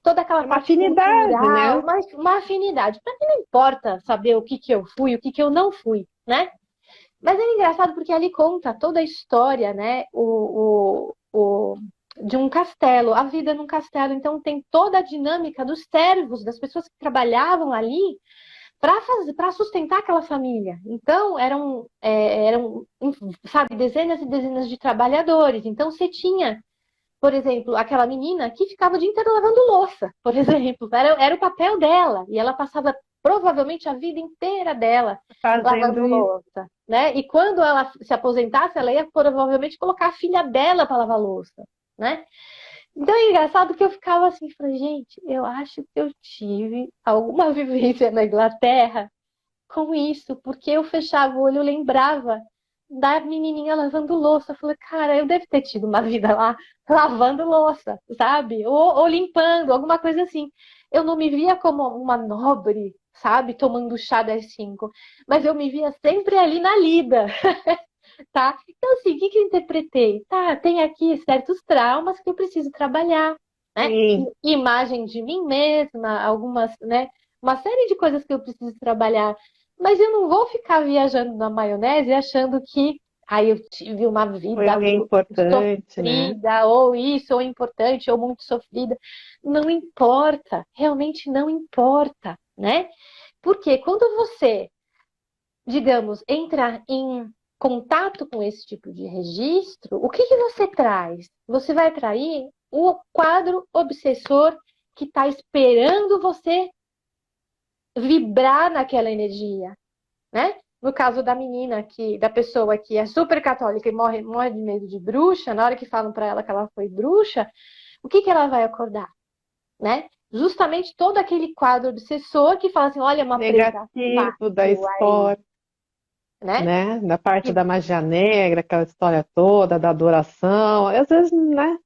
toda aquela É uma parte afinidade, cultural, né? uma afinidade. Para mim não importa saber o que que eu fui, o que que eu não fui, né? Mas é engraçado porque ali conta toda a história, né? De um castelo, a vida num castelo. Então tem toda a dinâmica dos servos, das pessoas que trabalhavam ali para sustentar aquela família. Então eram, sabe, dezenas e dezenas de trabalhadores. Então você tinha, por exemplo, aquela menina que ficava o dia inteiro lavando louça, por exemplo. Era o papel dela. E ela passava provavelmente a vida inteira dela Fazendo lavando isso. louça, né? E quando ela se aposentasse, ela ia provavelmente colocar a filha dela para lavar louça, né? Então é engraçado que eu ficava assim, falei, gente, eu acho que eu tive alguma vivência na Inglaterra com isso, porque eu fechava o olho, eu lembrava da menininha lavando louça. Eu falei, cara, eu devo ter tido uma vida lá lavando louça, sabe? Ou limpando, alguma coisa assim. Eu não me via como uma nobre, sabe? Tomando chá das 5, mas eu me via sempre ali na lida, tá? Então, assim, o que que eu interpretei? Tá, tem aqui certos traumas que eu preciso trabalhar, né? Sim, Imagem de mim mesma, algumas, né? Uma série de coisas que eu preciso trabalhar. Mas eu não vou ficar viajando na maionese achando que eu tive uma foi vida alguém muito importante, né? sofrida, ou isso, ou importante, ou muito sofrida. Não importa, realmente não importa, né? Porque quando você, digamos, entra em contato com esse tipo de registro, o que que você traz? Você vai trair o quadro obsessor que está esperando você vibrar naquela energia, né? No caso da menina da pessoa que é super católica e morre de medo de bruxa, na hora que falam para ela que ela foi bruxa, o que que ela vai acordar, né? Justamente todo aquele quadro obsessor que fala assim, olha, uma presa Negativo da fácil aí, história, né? né? Da parte Que- da magia negra, aquela história toda, da adoração. Às vezes, né?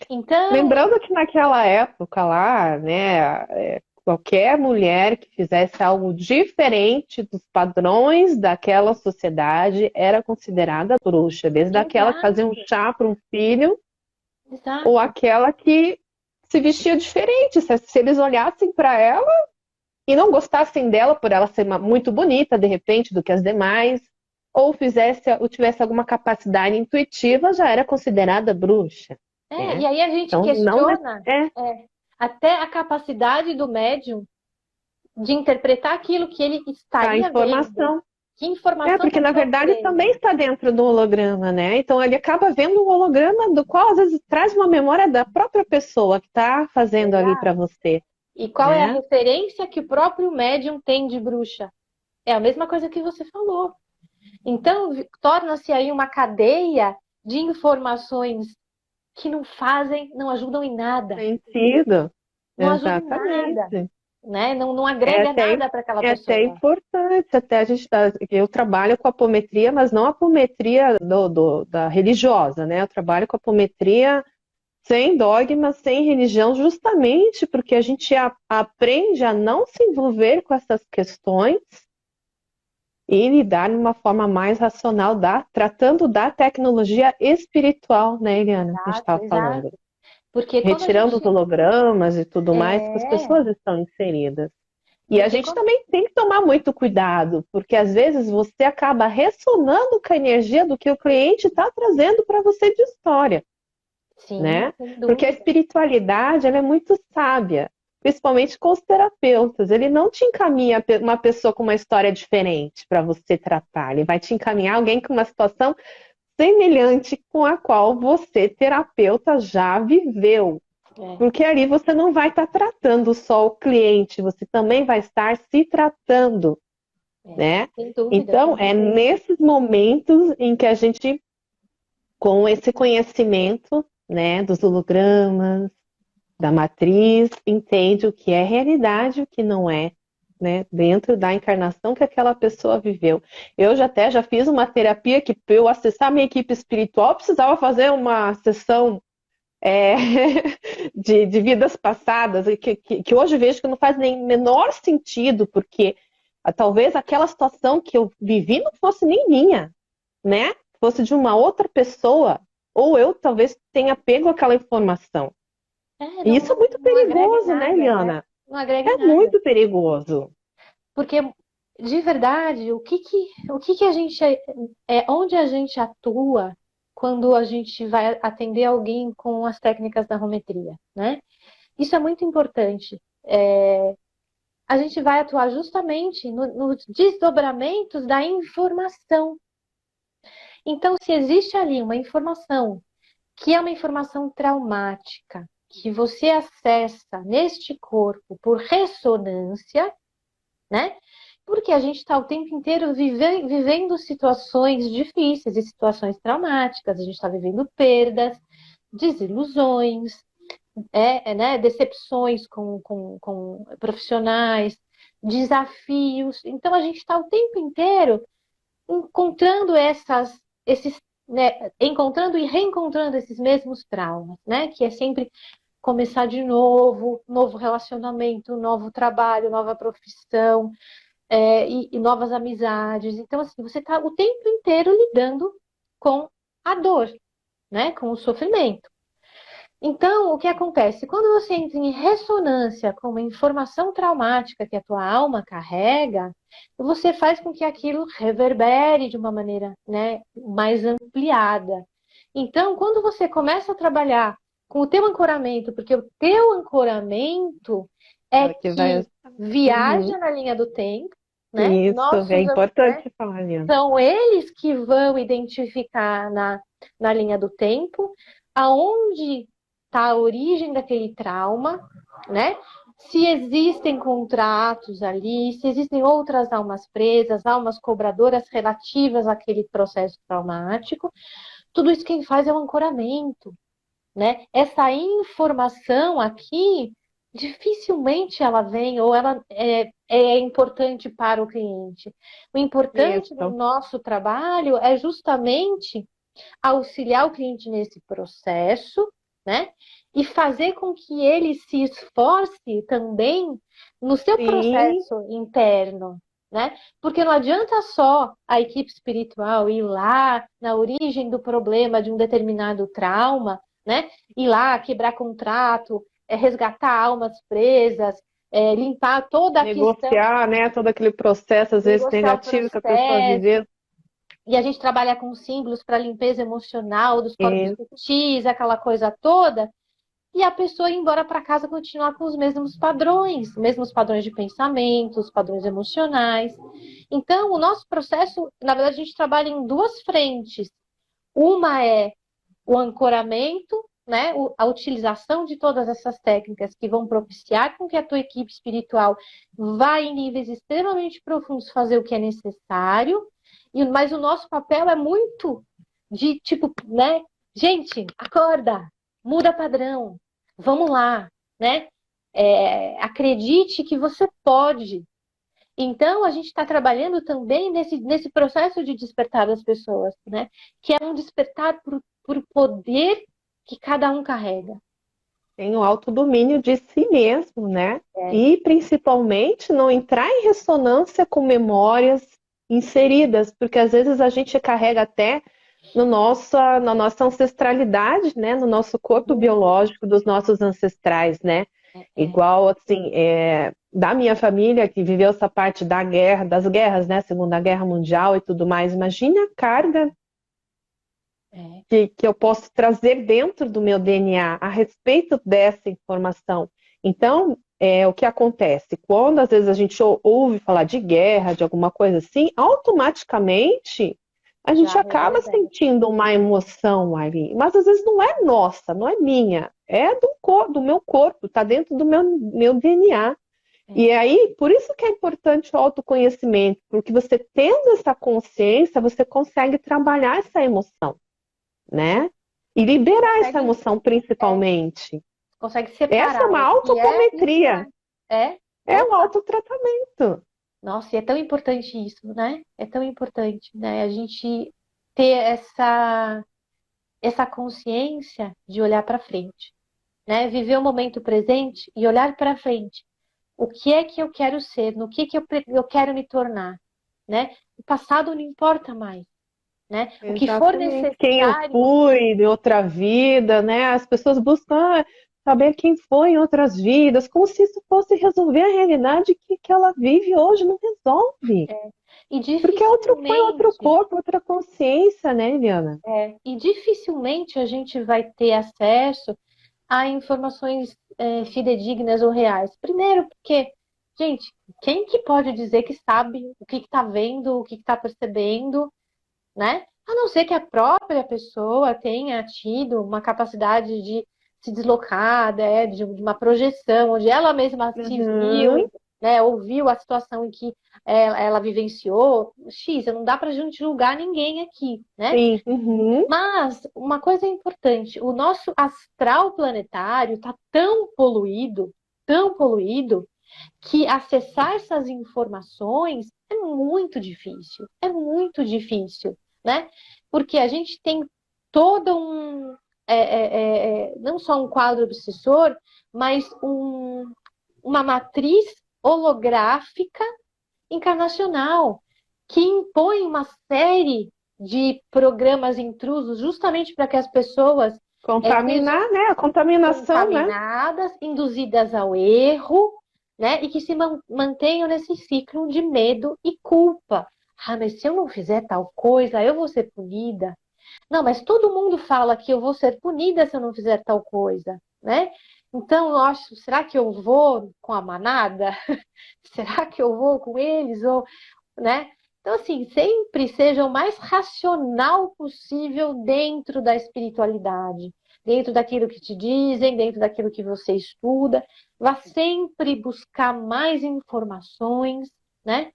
Então, Lembrando que naquela época lá, né, qualquer mulher que fizesse algo diferente dos padrões daquela sociedade era considerada bruxa, desde aquela que fazia um exato, chá para um filho, ou exato. aquela que se vestia diferente. Se eles olhassem para ela e não gostassem dela por ela ser muito bonita, de repente, do que as demais, ou tivesse alguma capacidade intuitiva, já era considerada bruxa, E né? aí a gente Então, não questiona até a capacidade do médium de interpretar aquilo que ele a estaria vendo. informação. Que informação está Porque na verdade também sofrendo? está dentro do holograma, né? Então ele acaba vendo um holograma do qual às vezes traz uma memória da própria pessoa que está fazendo ali para você, E qual é a né? referência que o próprio médium tem de bruxa? É a mesma coisa que você falou. Então, torna-se aí uma cadeia de informações que não fazem, não ajudam em nada. Sentido. Não ajudam em nada, Exatamente. né? Não É agrega até, nada para aquela é até pessoa. importante, até eu trabalho com apometria, mas não a apometria da religiosa, né? Eu trabalho com apometria sem dogma, sem religião, justamente porque a gente aprende a não se envolver com essas questões e lidar de uma forma mais racional, tratando da tecnologia espiritual, né, Eliana, que a gente Exato, estava falando. exato. Porque quando a Retirando gente. os hologramas e tudo mais que as É, pessoas estão inseridas. E a porque gente quando. também tem que tomar muito cuidado, porque às vezes você acaba ressonando com a energia do que o cliente está trazendo para você de história, Sim, né? sem Porque a dúvida. espiritualidade, ela é muito sábia, principalmente com os terapeutas. Ele não te encaminha uma pessoa com uma história diferente para você tratar, ele vai te encaminhar alguém com uma situação semelhante com a qual você, terapeuta, já viveu. É, Porque ali você não vai estar tratando só o cliente, você também vai estar se tratando, né? sem dúvida, Então, sem é dúvida. nesses momentos em que a gente, com esse conhecimento, né, dos hologramas, da matriz, entende o que é realidade e o que não é, né, dentro da encarnação que aquela pessoa viveu. Eu já fiz uma terapia que para eu acessar minha equipe espiritual, eu precisava fazer uma sessão é, de vidas passadas, e que hoje vejo que não faz nem menor sentido, porque talvez aquela situação que eu vivi não fosse nem minha, né? Fosse de uma outra pessoa, ou eu talvez tenha pego aquela informação. É, E isso é muito não agrega em perigoso, né, nada, né? Eliana? Não agrega em É nada. muito perigoso. Porque, de verdade, o que que a gente, onde a gente atua quando a gente vai atender alguém com as técnicas da arometria, né? Isso é muito importante. A gente vai atuar justamente nos desdobramentos da informação. Então, se existe ali uma informação que é uma informação traumática, que você acessa neste corpo por ressonância, né? Porque a gente está o tempo inteiro vivendo situações difíceis e situações traumáticas, a gente está vivendo perdas, desilusões, né? Decepções com profissionais, desafios. Então a gente está o tempo inteiro encontrando encontrando e reencontrando esses mesmos traumas, né? Que é sempre começar de novo, novo relacionamento, novo trabalho, nova profissão, e novas amizades. Então, assim, você está o tempo inteiro lidando com a dor, né? Com o sofrimento. Então, o que acontece? Quando você entra em ressonância com uma informação traumática que a tua alma carrega, você faz com que aquilo reverbere de uma maneira, né, mais ampliada. Então, quando você começa a trabalhar com o teu ancoramento, porque o teu ancoramento é É que vai. que Uhum. viaja na linha do tempo, né? Isso, é Nossos, né, importante falar, Eliana. são eles que vão identificar na linha do tempo aonde está a origem daquele trauma, né? Se existem contratos ali, se existem outras almas presas, almas cobradoras relativas àquele processo traumático, tudo isso quem faz é o ancoramento, né? Essa informação aqui dificilmente ela vem ou ela é importante para o cliente. O importante no Isso. nosso trabalho é justamente auxiliar o cliente nesse processo, né? E fazer com que ele se esforce também no seu Sim, processo interno, né? Porque não adianta só a equipe espiritual ir lá na origem do problema de um determinado trauma, né? Ir lá quebrar contrato, resgatar almas presas, limpar toda a questão, negociar, né, todo aquele processo, às vezes, negociar o negativo que a pessoa processo, viveu. e a gente trabalha com símbolos para limpeza emocional dos corpos Isso. sutis, aquela coisa toda, e a pessoa ir embora para casa continuar com os mesmos padrões de pensamentos, padrões emocionais. Então, o nosso processo, na verdade, a gente trabalha em duas frentes. Uma é o ancoramento, né, a utilização de todas essas técnicas que vão propiciar com que a tua equipe espiritual vá em níveis extremamente profundos fazer o que é necessário, mas o nosso papel é muito de tipo, né, gente, acorda, muda padrão, vamos lá, né? Acredite que você pode. Então, a gente está trabalhando também nesse processo de despertar das pessoas, né? Que é um despertar por poder que cada um carrega. Tem o autodomínio de si mesmo, né? É, E principalmente não entrar em ressonância com memórias inseridas, porque às vezes a gente carrega até no na nossa ancestralidade, né? No nosso corpo muito. biológico dos nossos ancestrais, né? É. Igual assim, da minha família que viveu essa parte da guerra, das guerras, né? Segunda Guerra Mundial e tudo mais. Imagine a carga É. que eu posso trazer dentro do meu DNA a respeito dessa informação. Então, o que acontece? Quando às vezes a gente ouve falar de guerra, de alguma coisa assim, automaticamente a gente Já acaba reverbera. sentindo uma emoção ali, mas às vezes não é nossa, não é minha, é do meu corpo, está dentro do meu DNA. E É. aí, por isso que é importante o autoconhecimento, porque você tendo essa consciência, você consegue trabalhar essa emoção, né? E liberar essa Consegue, emoção é, principalmente. consegue Essa é separar uma o que é e o que não autopometria, é. É, é um opa, autotratamento. nossa, e é tão importante isso, né? É tão importante, né? A gente ter essa consciência de olhar para frente, né? Viver o momento presente e olhar para frente. O que é que eu quero ser? No que eu quero me tornar, né? O passado não importa mais, né? O que for Exatamente. Quem eu necessário, fui em outra vida, né? As pessoas buscam saber quem foi em outras vidas, como se isso fosse resolver a realidade que ela vive hoje, não resolve. e Porque foi outro dificilmente corpo, outra consciência, né, Eliana? e dificilmente a gente vai ter acesso a informações fidedignas ou reais. Primeiro, porque, gente, quem que pode dizer que sabe o que está vendo, o que está percebendo, né? A não ser que a própria pessoa tenha tido uma capacidade de se deslocar, né, de uma projeção, onde ela mesma se Uhum. viu, né, ouviu a situação em que ela vivenciou. X, não dá para a gente julgar ninguém aqui, né? Sim. Uhum. Mas uma coisa é importante, o nosso astral planetário está tão poluído, que acessar essas informações é muito difícil, né? Porque a gente tem todo não só um quadro obsessor, mas uma matriz holográfica encarnacional, que impõe uma série de programas intrusos justamente para que as pessoas sejam Contaminar, né? A contaminação, né? contaminadas, induzidas ao erro, né? E que se mantenham nesse ciclo de medo e culpa. Ah, mas se eu não fizer tal coisa, eu vou ser punida. Não, mas todo mundo fala que eu vou ser punida se eu não fizer tal coisa, né? Então, eu acho, será que eu vou com a manada? Será que eu vou com eles? Ou, né? Então, assim, sempre seja o mais racional possível dentro da espiritualidade, dentro daquilo que te dizem, dentro daquilo que você estuda. Vá sempre buscar mais informações, né?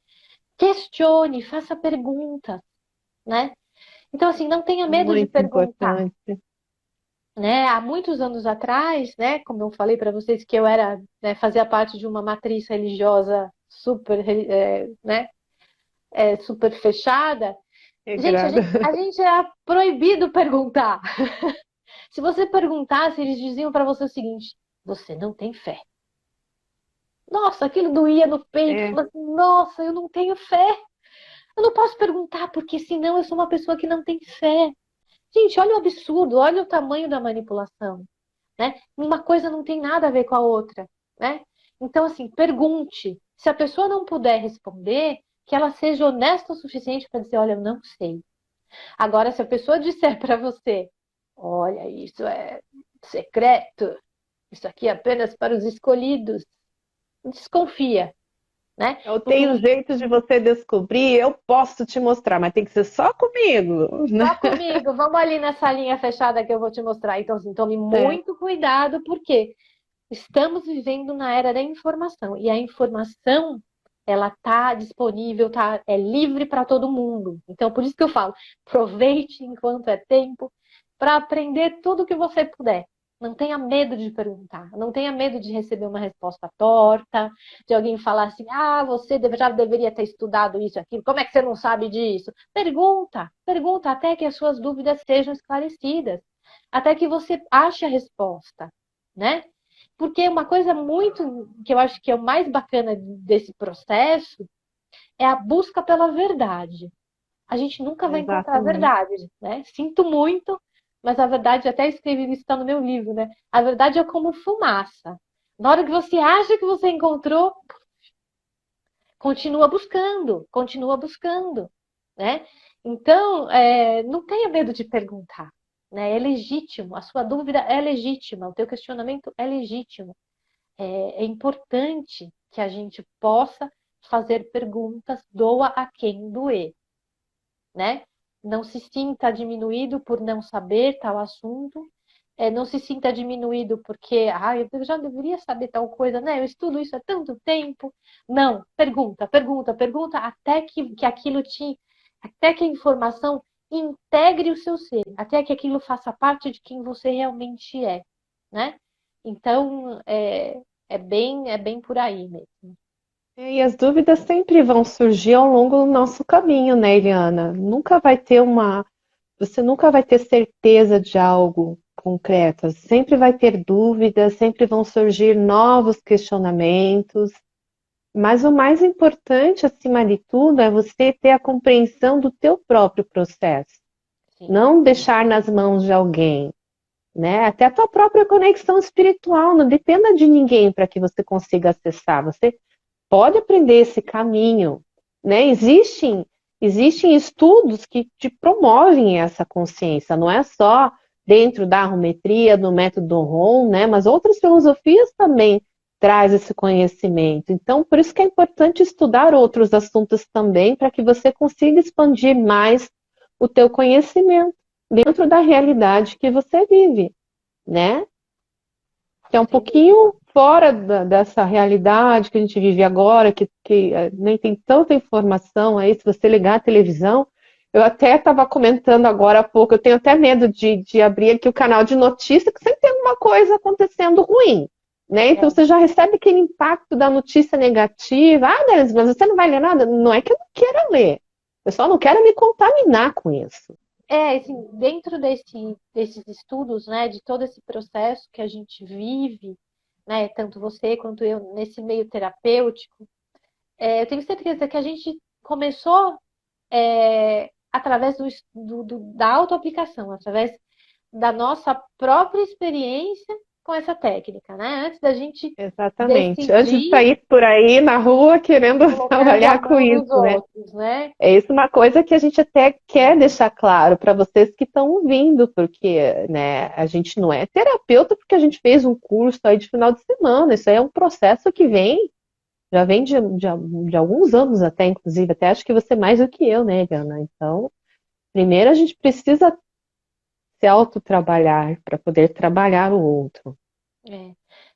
Questione, faça perguntas, né? Então, assim, não tenha medo de Muito perguntar, importante. né? Há muitos anos atrás, né? Como eu falei para vocês que eu era, né, fazia parte de uma matriz religiosa super, né? Super fechada. Gente, Regrada. a gente era proibido perguntar. Se você perguntasse, eles diziam para você o seguinte: você não tem fé. Nossa, aquilo doía no peito. É. Falava assim, nossa, eu não tenho fé. Eu não posso perguntar, porque senão eu sou uma pessoa que não tem fé. Gente, olha o absurdo, olha o tamanho da manipulação, né? Uma coisa não tem nada a ver com a outra, né? Então, assim, pergunte. Se a pessoa não puder responder, que ela seja honesta o suficiente para dizer, olha, eu não sei. Agora, se a pessoa disser para você, olha, isso é secreto, isso aqui é apenas para os escolhidos, desconfia, né? Eu Porque tenho jeito de você descobrir, eu posso te mostrar, mas tem que ser só comigo, né? só comigo, vamos ali nessa linha fechada que eu vou te mostrar. Então, assim, tome É. muito cuidado, porque estamos vivendo na era da informação e a informação ela está disponível, é livre para todo mundo. Então, por isso que eu falo, aproveite enquanto é tempo para aprender tudo o que você puder. Não tenha medo de perguntar, não tenha medo de receber uma resposta torta, de alguém falar assim: ah, você já deveria ter estudado isso, aquilo, como é que você não sabe disso? Pergunta, pergunta até que as suas dúvidas sejam esclarecidas, até que você ache a resposta, né? Porque uma coisa muito que eu acho que é o mais bacana desse processo é a busca pela verdade. A gente nunca vai encontrar a Exatamente. verdade, né? Sinto muito, mas a verdade, até escrevi isso está no meu livro, né? A verdade é como fumaça. Na hora que você acha que você encontrou, continua buscando, né? Então, não tenha medo de perguntar, né? É legítimo, a sua dúvida é legítima, o teu questionamento é legítimo. É importante que a gente possa fazer perguntas, doa a quem doer, né? Não se sinta diminuído por não saber tal assunto, não se sinta diminuído porque, eu já deveria saber tal coisa, né? Eu estudo isso há tanto tempo. Não, pergunta, pergunta, pergunta, que aquilo até que a informação integre o seu ser, até que aquilo faça parte de quem você realmente é, né? Então, é bem por aí mesmo. E as dúvidas sempre vão surgir ao longo do nosso caminho, né, Eliana? Nunca vai ter uma você nunca vai ter certeza de algo concreto. Sempre vai ter dúvidas, sempre vão surgir novos questionamentos. Mas o mais importante, acima de tudo, é você ter a compreensão do teu próprio processo. Sim, Não deixar nas mãos de alguém, né? Até a tua própria conexão espiritual, não dependa de ninguém para que você consiga acessar. Você pode aprender esse caminho, né? Existem estudos que te promovem essa consciência, não é só dentro da arrometria, do método ROM, né? Mas outras filosofias também traz esse conhecimento. Então, por isso que é importante estudar outros assuntos também, para que você consiga expandir mais o teu conhecimento dentro da realidade que você vive, né? Que é um sem dúvida. pouquinho fora dessa realidade que a gente vive agora, que nem tem tanta informação aí, se você ligar a televisão. Eu até estava comentando agora há pouco, eu tenho até medo de abrir aqui o canal de notícia, que sempre tem alguma coisa acontecendo ruim, né? Então É. você já recebe aquele impacto da notícia negativa. Ah, Denis, mas você não vai ler nada? Não é que eu não queira ler, eu só não quero me contaminar com isso. Assim, dentro desses estudos, né, de todo esse processo que a gente vive, né, tanto você quanto eu, nesse meio terapêutico, eu tenho certeza que a gente começou através da autoaplicação, através da nossa própria experiência com essa técnica, né? Antes da gente Exatamente. Antes de decidir sair por aí na rua querendo colocando a trabalhar com mão isso, nos né? outros, né? É isso uma coisa que a gente até quer deixar claro para vocês que estão ouvindo, porque, né, a gente não é terapeuta porque a gente fez um curso aí de final de semana. Isso aí é um processo que já vem de alguns anos até, inclusive. Até acho que você mais do que eu, né, Gana? Então, primeiro a gente precisa se autotrabalhar para poder trabalhar o outro, É.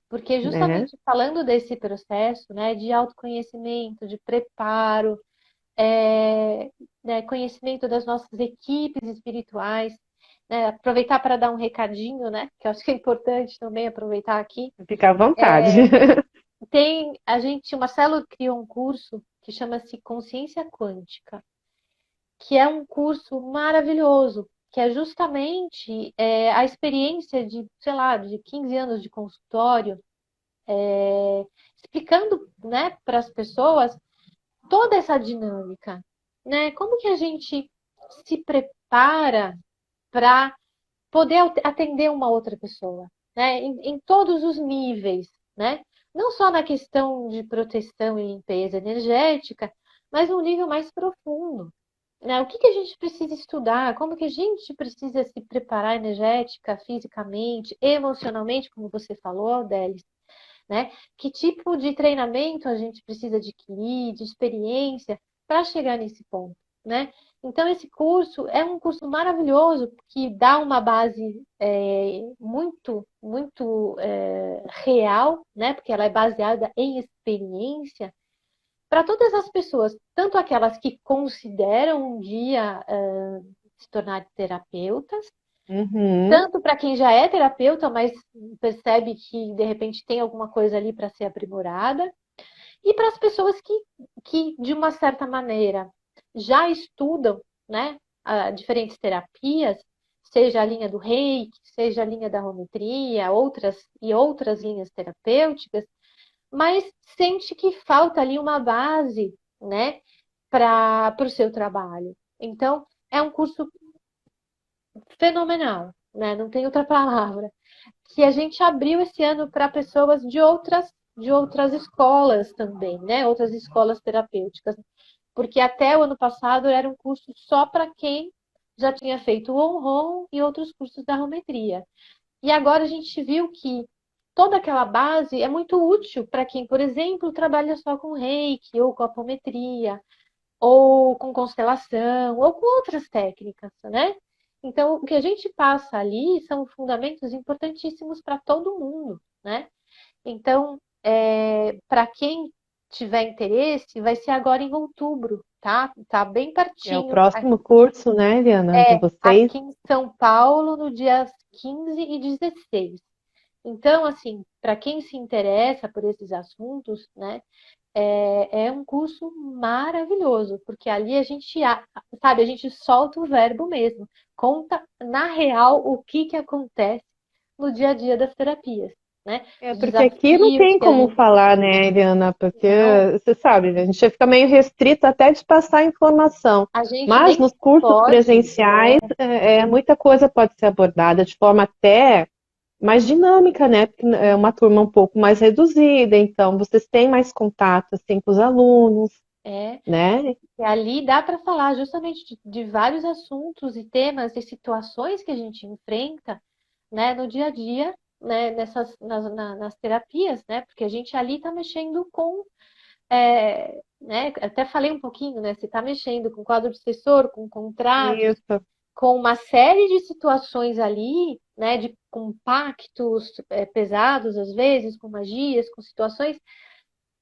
Porque né? justamente falando desse processo, né, de autoconhecimento, de preparo, né, conhecimento das nossas equipes espirituais, né, aproveitar para dar um recadinho, né, que eu acho que é importante também aproveitar aqui. Fica à vontade. O Marcelo criou um curso que chama-se Consciência Quântica, que é um curso maravilhoso, que é justamente a experiência de, sei lá, de 15 anos de consultório, explicando, né, para as pessoas toda essa dinâmica, né? Como que a gente se prepara para poder atender uma outra pessoa, né? Em todos os níveis, né? Não só na questão de proteção e limpeza energética, mas num nível mais profundo, né? O que que a gente precisa estudar? Como que a gente precisa se preparar energética, fisicamente, emocionalmente, como você falou, Delis, né? Que tipo de treinamento a gente precisa adquirir, de experiência para chegar nesse ponto, né? Então, esse curso é um curso maravilhoso que dá uma base muito real, né? Porque ela é baseada em experiência para todas as pessoas, tanto aquelas que consideram um dia se tornar terapeutas, Uhum. tanto para quem já é terapeuta, mas percebe que de repente tem alguma coisa ali para ser aprimorada, e para as pessoas que, de uma certa maneira, já estudam, né, diferentes terapias, seja a linha do Reiki, seja a linha da arometria, outras linhas terapêuticas, mas sente que falta ali uma base, né, para o seu trabalho. Então, é um curso fenomenal, né? Não tem outra palavra. Que a gente abriu esse ano para pessoas de outras escolas também, né? Outras escolas terapêuticas. Porque até o ano passado era um curso só para quem já tinha feito o On-Ron e outros cursos da Rometria. E agora a gente viu que toda aquela base é muito útil para quem, por exemplo, trabalha só com reiki, ou com apometria, ou com constelação, ou com outras técnicas, né? Então, o que a gente passa ali são fundamentos importantíssimos para todo mundo, né? Então, para quem tiver interesse, vai ser agora em outubro, tá? Tá bem É o pertinho. próximo curso, né, Eliana, de vocês? Aqui em São Paulo, no dias 15 e 16. Então, assim, para quem se interessa por esses assuntos, né? é um curso maravilhoso, porque ali a gente, sabe, a gente solta o verbo mesmo, conta na real o que que acontece no dia a dia das terapias, né? É, Os porque aqui não desafios tem que a como gente falar, né, Eliana? Porque não, você sabe, a gente fica meio restrito até de passar informação. a gente Mas nem nos cursos pode, presenciais, muita coisa pode ser abordada de forma até mais dinâmica, né? Porque é uma turma um pouco mais reduzida, então vocês têm mais contato assim com os alunos, é, né? e ali dá para falar justamente de vários assuntos e temas e situações que a gente enfrenta, né, no dia a dia, né, nas terapias, né, porque a gente ali está mexendo com, né, até falei um pouquinho, né, você está mexendo com quadro obsessor, com contratos, Isso. com uma série de situações ali, né, com pactos pesados às vezes, com magias, com situações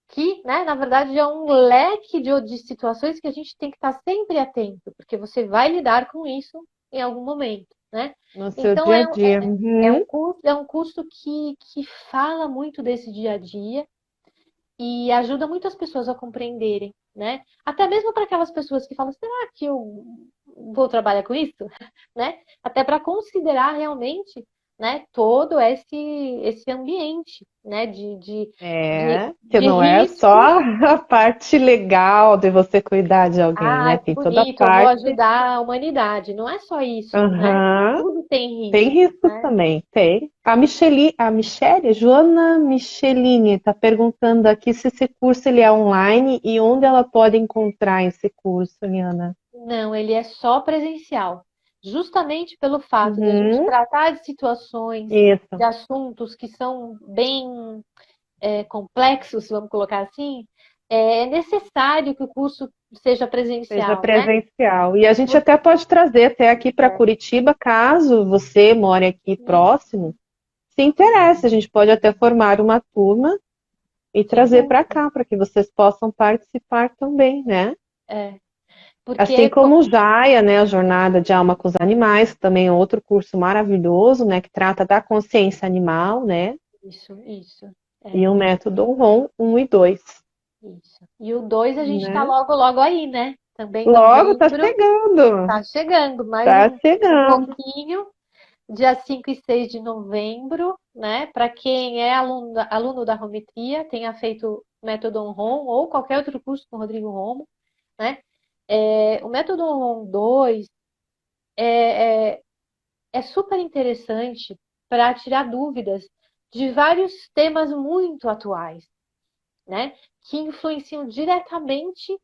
que, né, na verdade é um leque de situações que a gente tem que estar sempre atento, porque você vai lidar com isso em algum momento, né? No seu Então dia a dia. Uhum. é um curso que fala muito desse dia a dia e ajuda muitas pessoas a compreenderem, né? Até mesmo para aquelas pessoas que falam, será que eu vou trabalhar com isso? Né? Até para considerar realmente, né, todo esse ambiente, né, de, Que de não é riscos. só a parte legal de você cuidar de alguém, né? Ah, que Tem toda a bonito, eu vou parte. ajudar a humanidade. Não é só isso, né? Aham. Tudo tem Tem risco, riscos né? também, tem. A Michele, Joana Michelini, está perguntando aqui se esse curso ele é online e onde ela pode encontrar esse curso, Liana. Não, ele é só presencial. Justamente pelo fato de a gente Uhum, tratar de situações, de isso. assuntos que são bem complexos, vamos colocar assim, é necessário que o curso seja Seja presencial, né? presencial. E a gente Por- até pode trazer até aqui para é, Curitiba, caso você more aqui sim, próximo, se interessa. A gente pode até formar uma turma e sem trazer para dúvida. cá, para que vocês possam participar também, né? É, Assim porque como o Jaia, né, a Jornada de Alma com os Animais, que também é outro curso maravilhoso, né, que trata da consciência animal, né, isso, e é, o método ROM 1 e 2, isso. E o 2 a gente está né? logo, logo aí, né? Também em Logo tá novembro, chegando, tá chegando, mais tá um chegando. pouquinho, dia 5 e 6 de novembro, né? Para quem é aluno da Rometria, tenha feito método ROM ou qualquer outro curso com o Rodrigo Romo, né? O método ROM 2 é, é super interessante para tirar dúvidas de vários temas muito atuais, né? Que influenciam diretamente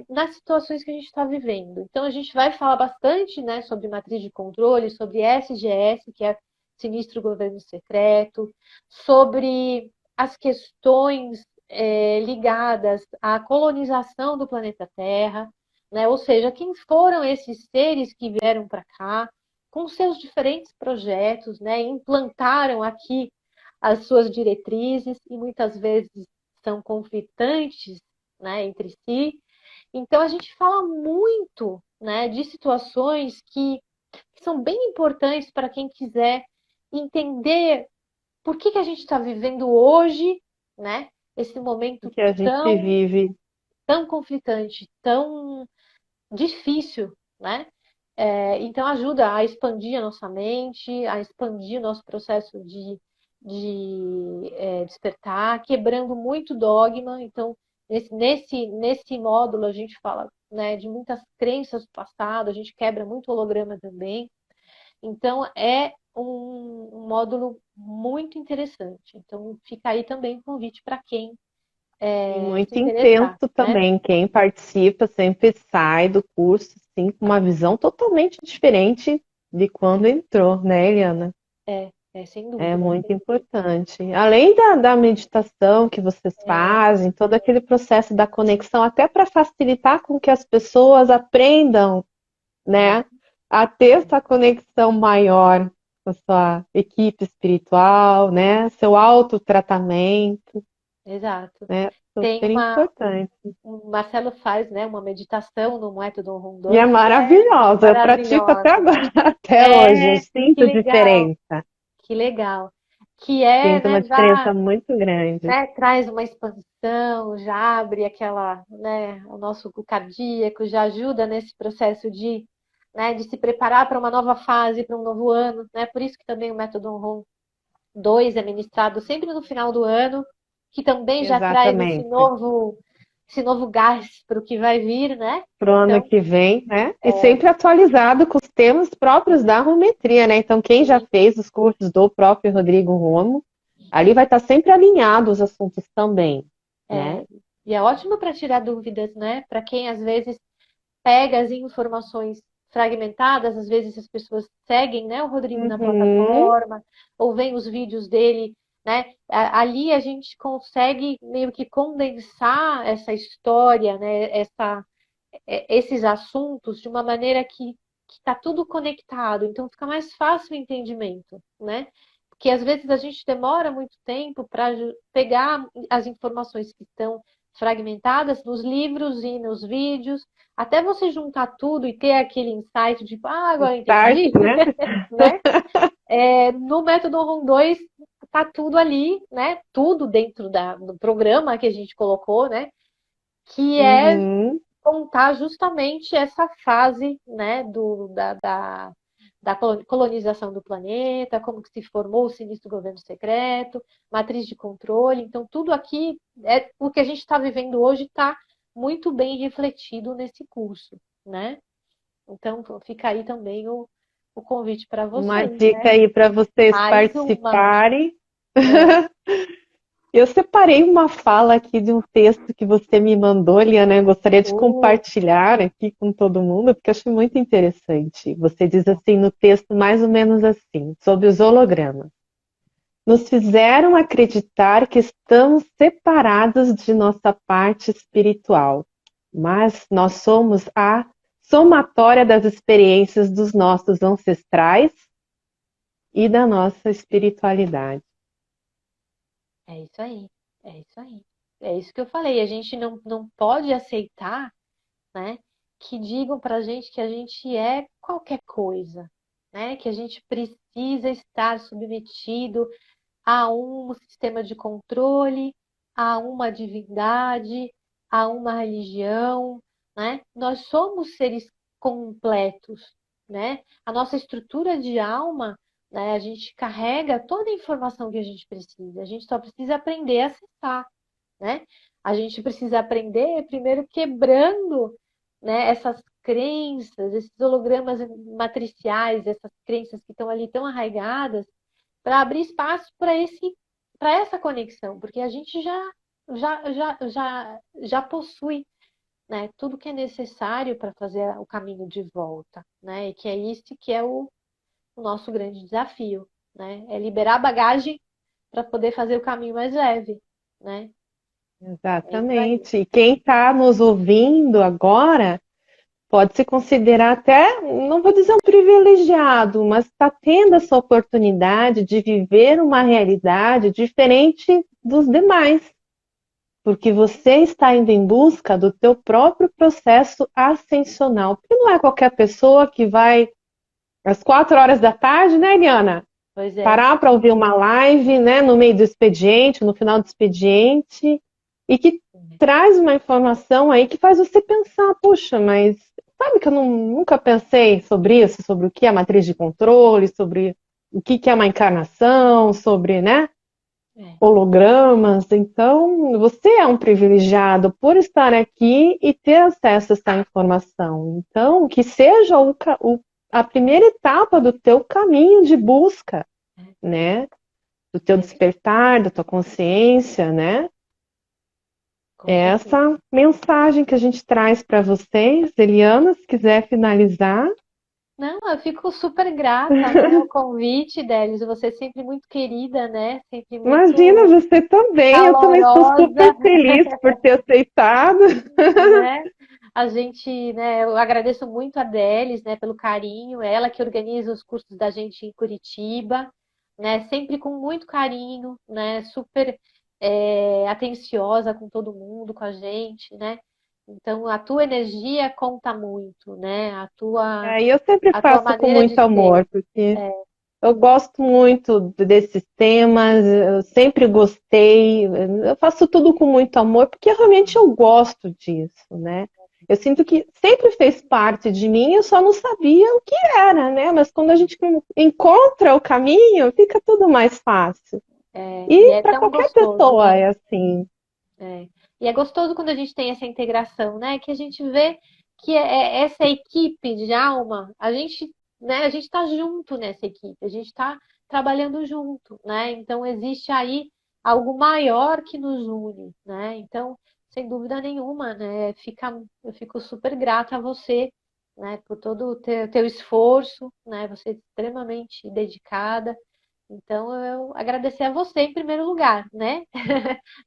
nas situações que a gente está vivendo. Então, a gente vai falar bastante, né, sobre matriz de controle, sobre SGS, que é Sinistro Governo Secreto, sobre as questões ligadas à colonização do planeta Terra, né? Ou seja, quem foram esses seres que vieram para cá com seus diferentes projetos, né? Implantaram aqui as suas diretrizes e muitas vezes são conflitantes, né, entre si. Então a gente fala muito, né, de situações que são bem importantes para quem quiser entender por que a gente está vivendo hoje, né, esse momento Que a gente tão, vive. tão conflitante, tão difícil, né? Então ajuda a expandir a nossa mente, a expandir o nosso processo de despertar, quebrando muito dogma. Então, nesse módulo a gente fala, né, de muitas crenças do passado, a gente quebra muito holograma também. Então é um módulo muito interessante. Então fica aí também o convite para quem E se muito interessar, intenso né? também. Quem participa sempre sai do curso, sim, com uma visão totalmente diferente de quando entrou, né, Eliana? Sem É dúvida. muito importante. Além da meditação que vocês É, fazem, todo aquele processo da conexão, até para facilitar com que as pessoas aprendam, é, né, a ter essa conexão maior com a sua equipe espiritual, né, seu autotratamento, exato. né, Tem super importante. o Marcelo faz, né, uma meditação no método Ron E é 2 que é maravilhosa, eu pratico até maravilhosa. agora, até hoje, eu É, que sinto legal, diferença. que legal. que é, Sim, tem uma né, diferença muito grande. né, traz uma expansão, já abre aquela, né, o nosso cardíaco, já ajuda nesse processo de, né, de se preparar para uma nova fase, para um novo ano, né? Por isso que também o método Ron 2 é ministrado sempre no final do ano, que também já traz Exatamente. esse novo gás para o que vai vir, né? Para o ano Então, que vem, né? E sempre atualizado com os temas próprios da arometria, né? Então, quem já sim, fez os cursos do próprio Rodrigo Romo, ali vai estar sempre alinhado os assuntos também, é, né? e é ótimo para tirar dúvidas, né? Para quem às vezes pega as informações fragmentadas, às vezes as pessoas seguem, né, o Rodrigo na Uhum. plataforma, ou veem os vídeos dele, né? Ali a gente consegue meio que condensar essa história, né, esses assuntos de uma maneira que está tudo conectado, então fica mais fácil o entendimento, né? Porque às vezes a gente demora muito tempo para pegar as informações que estão fragmentadas nos livros e nos vídeos, até você juntar tudo e ter aquele insight de, agora eu Start, entendi, né? né? No método ROM 2 tá tudo ali, né? Tudo dentro do programa que a gente colocou, né? Que é Uhum. contar justamente essa fase, né, da colonização do planeta, como que se formou o sinistro governo secreto, matriz de controle. Então, tudo aqui, o que a gente está vivendo hoje está muito bem refletido nesse curso, né? Então, fica aí também o convite para Uma vocês, dica né? aí para vocês Mais uma. participarem. É. Eu separei uma fala aqui de um texto que você me mandou, Liana. Eu gostaria de Uh, compartilhar aqui com todo mundo, porque eu achei muito interessante. Você diz assim no texto, mais ou menos assim, sobre os hologramas. Nos fizeram acreditar que estamos separados de nossa parte espiritual, mas nós somos a somatória das experiências dos nossos ancestrais e da nossa espiritualidade. é isso aí. É isso aí. É isso que eu falei. A gente não pode aceitar, né, que digam para a gente que a gente é qualquer coisa, né, que a gente precisa estar submetido a um sistema de controle, a uma divindade, a uma religião, né? Nós somos seres completos, né? A nossa estrutura de alma, né, a gente carrega toda a informação que a gente precisa, a gente só precisa aprender a acessar, né? A gente precisa aprender primeiro quebrando, né, essas crenças, esses hologramas matriciais, essas crenças que estão ali tão arraigadas, para abrir espaço para essa conexão, porque a gente já possui, né, tudo que é necessário para fazer o caminho de volta, né? E que é isso que é o nosso grande desafio, né? É liberar a bagagem para poder fazer o caminho mais leve, né? É isso aí. Exatamente. E quem está nos ouvindo agora pode se considerar até, não vou dizer um privilegiado, mas está tendo essa oportunidade de viver uma realidade diferente dos demais, porque você está indo em busca do teu próprio processo ascensional. Porque não é qualquer pessoa que vai às 4 horas da tarde, né, Eliana? Pois é. Parar para ouvir uma live, né, no meio do expediente, no final do expediente, e que traz uma informação aí que faz você pensar, puxa, mas sabe que eu nunca pensei sobre isso, sobre o que é matriz de controle, sobre o que é uma encarnação, sobre, né, É. hologramas. Então, você é um privilegiado por estar aqui e ter acesso a essa informação. Então, que seja a primeira etapa do teu caminho de busca, né? Do teu É, despertar, da tua consciência, né? com É certeza. essa mensagem que a gente traz para vocês. Eliana, se quiser finalizar. Não, eu fico super grata, né, o convite, Délis. Você é sempre muito querida, né? Sempre Imagina, muito você também. Eu também estou calorosa, super feliz por ter aceitado. né? A gente, né, eu agradeço muito a Délis, né, pelo carinho, é ela que organiza os cursos da gente em Curitiba, né, sempre com muito carinho, né, super atenciosa com todo mundo, com a gente, né? Então, a tua energia conta muito, né? É, e eu sempre A tua faço com maneira de muito ser. amor, porque É, Eu gosto muito desses temas, eu sempre gostei, eu faço tudo com muito amor, porque realmente eu gosto disso, né? Eu sinto que sempre fez parte de mim, eu só não sabia o que era, né? Mas quando a gente encontra o caminho, fica tudo mais fácil. E E é para tão qualquer gostoso, pessoa né? é assim. É. E é gostoso quando a gente tem essa integração, né? Que a gente vê que essa equipe de alma, a gente, né? A gente está junto nessa equipe, a gente está trabalhando junto, né? Então existe aí algo maior que nos une, né? Então, sem dúvida nenhuma, né? Eu fico super grata a você, né? Por todo o teu esforço, né? Você é extremamente dedicada. Então, eu agradecer a você em primeiro lugar, né?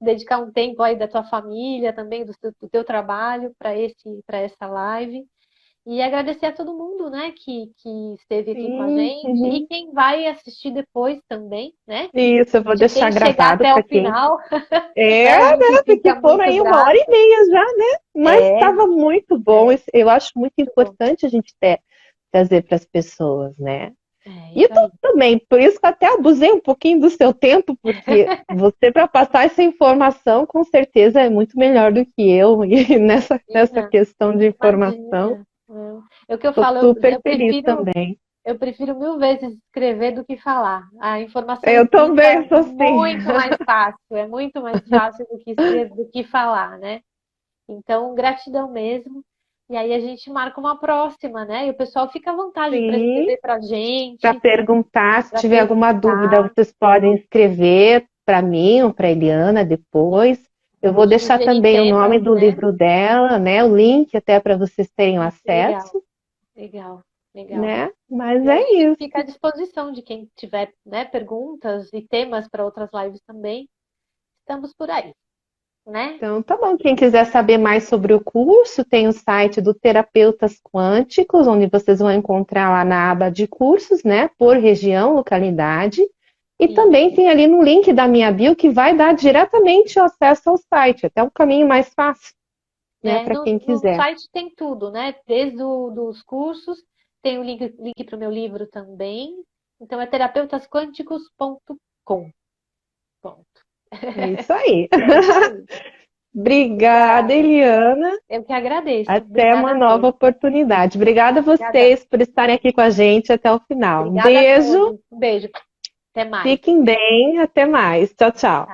Dedicar um tempo aí da tua família, também do teu trabalho para essa live. E agradecer a todo mundo, né, que esteve aqui com a Sim, gente e uhum. quem vai assistir depois também, né? Isso, eu vou De deixar quem chegar gravado até para o quem. final, É, né? A gente né? Porque fica foram muito aí 1 hora e grato. meia já, né? Mas É, estava muito bom. é, Eu acho muito muito bom. importante a gente trazer para as pessoas, né? É E eu isso aí. também, por isso que eu até abusei um pouquinho do seu tempo, porque você, para passar essa informação, com certeza é muito melhor do que eu e nessa Imagina, questão de informação. imagina. Não. É o que eu Estou falo, super eu feliz prefiro. também. Eu prefiro mil vezes escrever do que falar. A informação Eu escrita também é sou assim. muito mais fácil do que escrever, do que falar, né? Então, gratidão mesmo. E aí a gente marca uma próxima, né? E o pessoal fica à vontade para Sim, escrever para a para gente, perguntar, se para tiver alguma dúvida, perguntar, vocês podem escrever para mim ou para Eliana depois. Eu vou deixar sugerir também o nome temas, do né? livro dela, né? O link até para vocês terem Legal, acesso, legal, legal. né? Mas E a é gente isso. fica à disposição de quem tiver, né, perguntas e temas para outras lives também. Estamos por aí, né? Então, tá bom. Quem quiser saber mais sobre o curso, tem o site do Terapeutas Quânticos, onde vocês vão encontrar lá na aba de cursos, né? Por região, localidade. E E também tem ali no link da minha bio que vai dar diretamente o acesso ao site, até um caminho mais fácil, né? Para quem no quiser. site tem tudo, né? Desde dos cursos, tem o link para o meu livro também. Então é terapeutasquânticos.com. Ponto. É isso aí. É isso aí. Obrigada, Obrigada. Eliana. Eu que agradeço. Até uma Obrigada nova mesmo. oportunidade. Obrigada a Obrigada. vocês por estarem aqui com a gente até o final. Um Obrigada a beijo, todos. Um beijo. Até mais. fiquem bem, até mais. Tchau, tchau.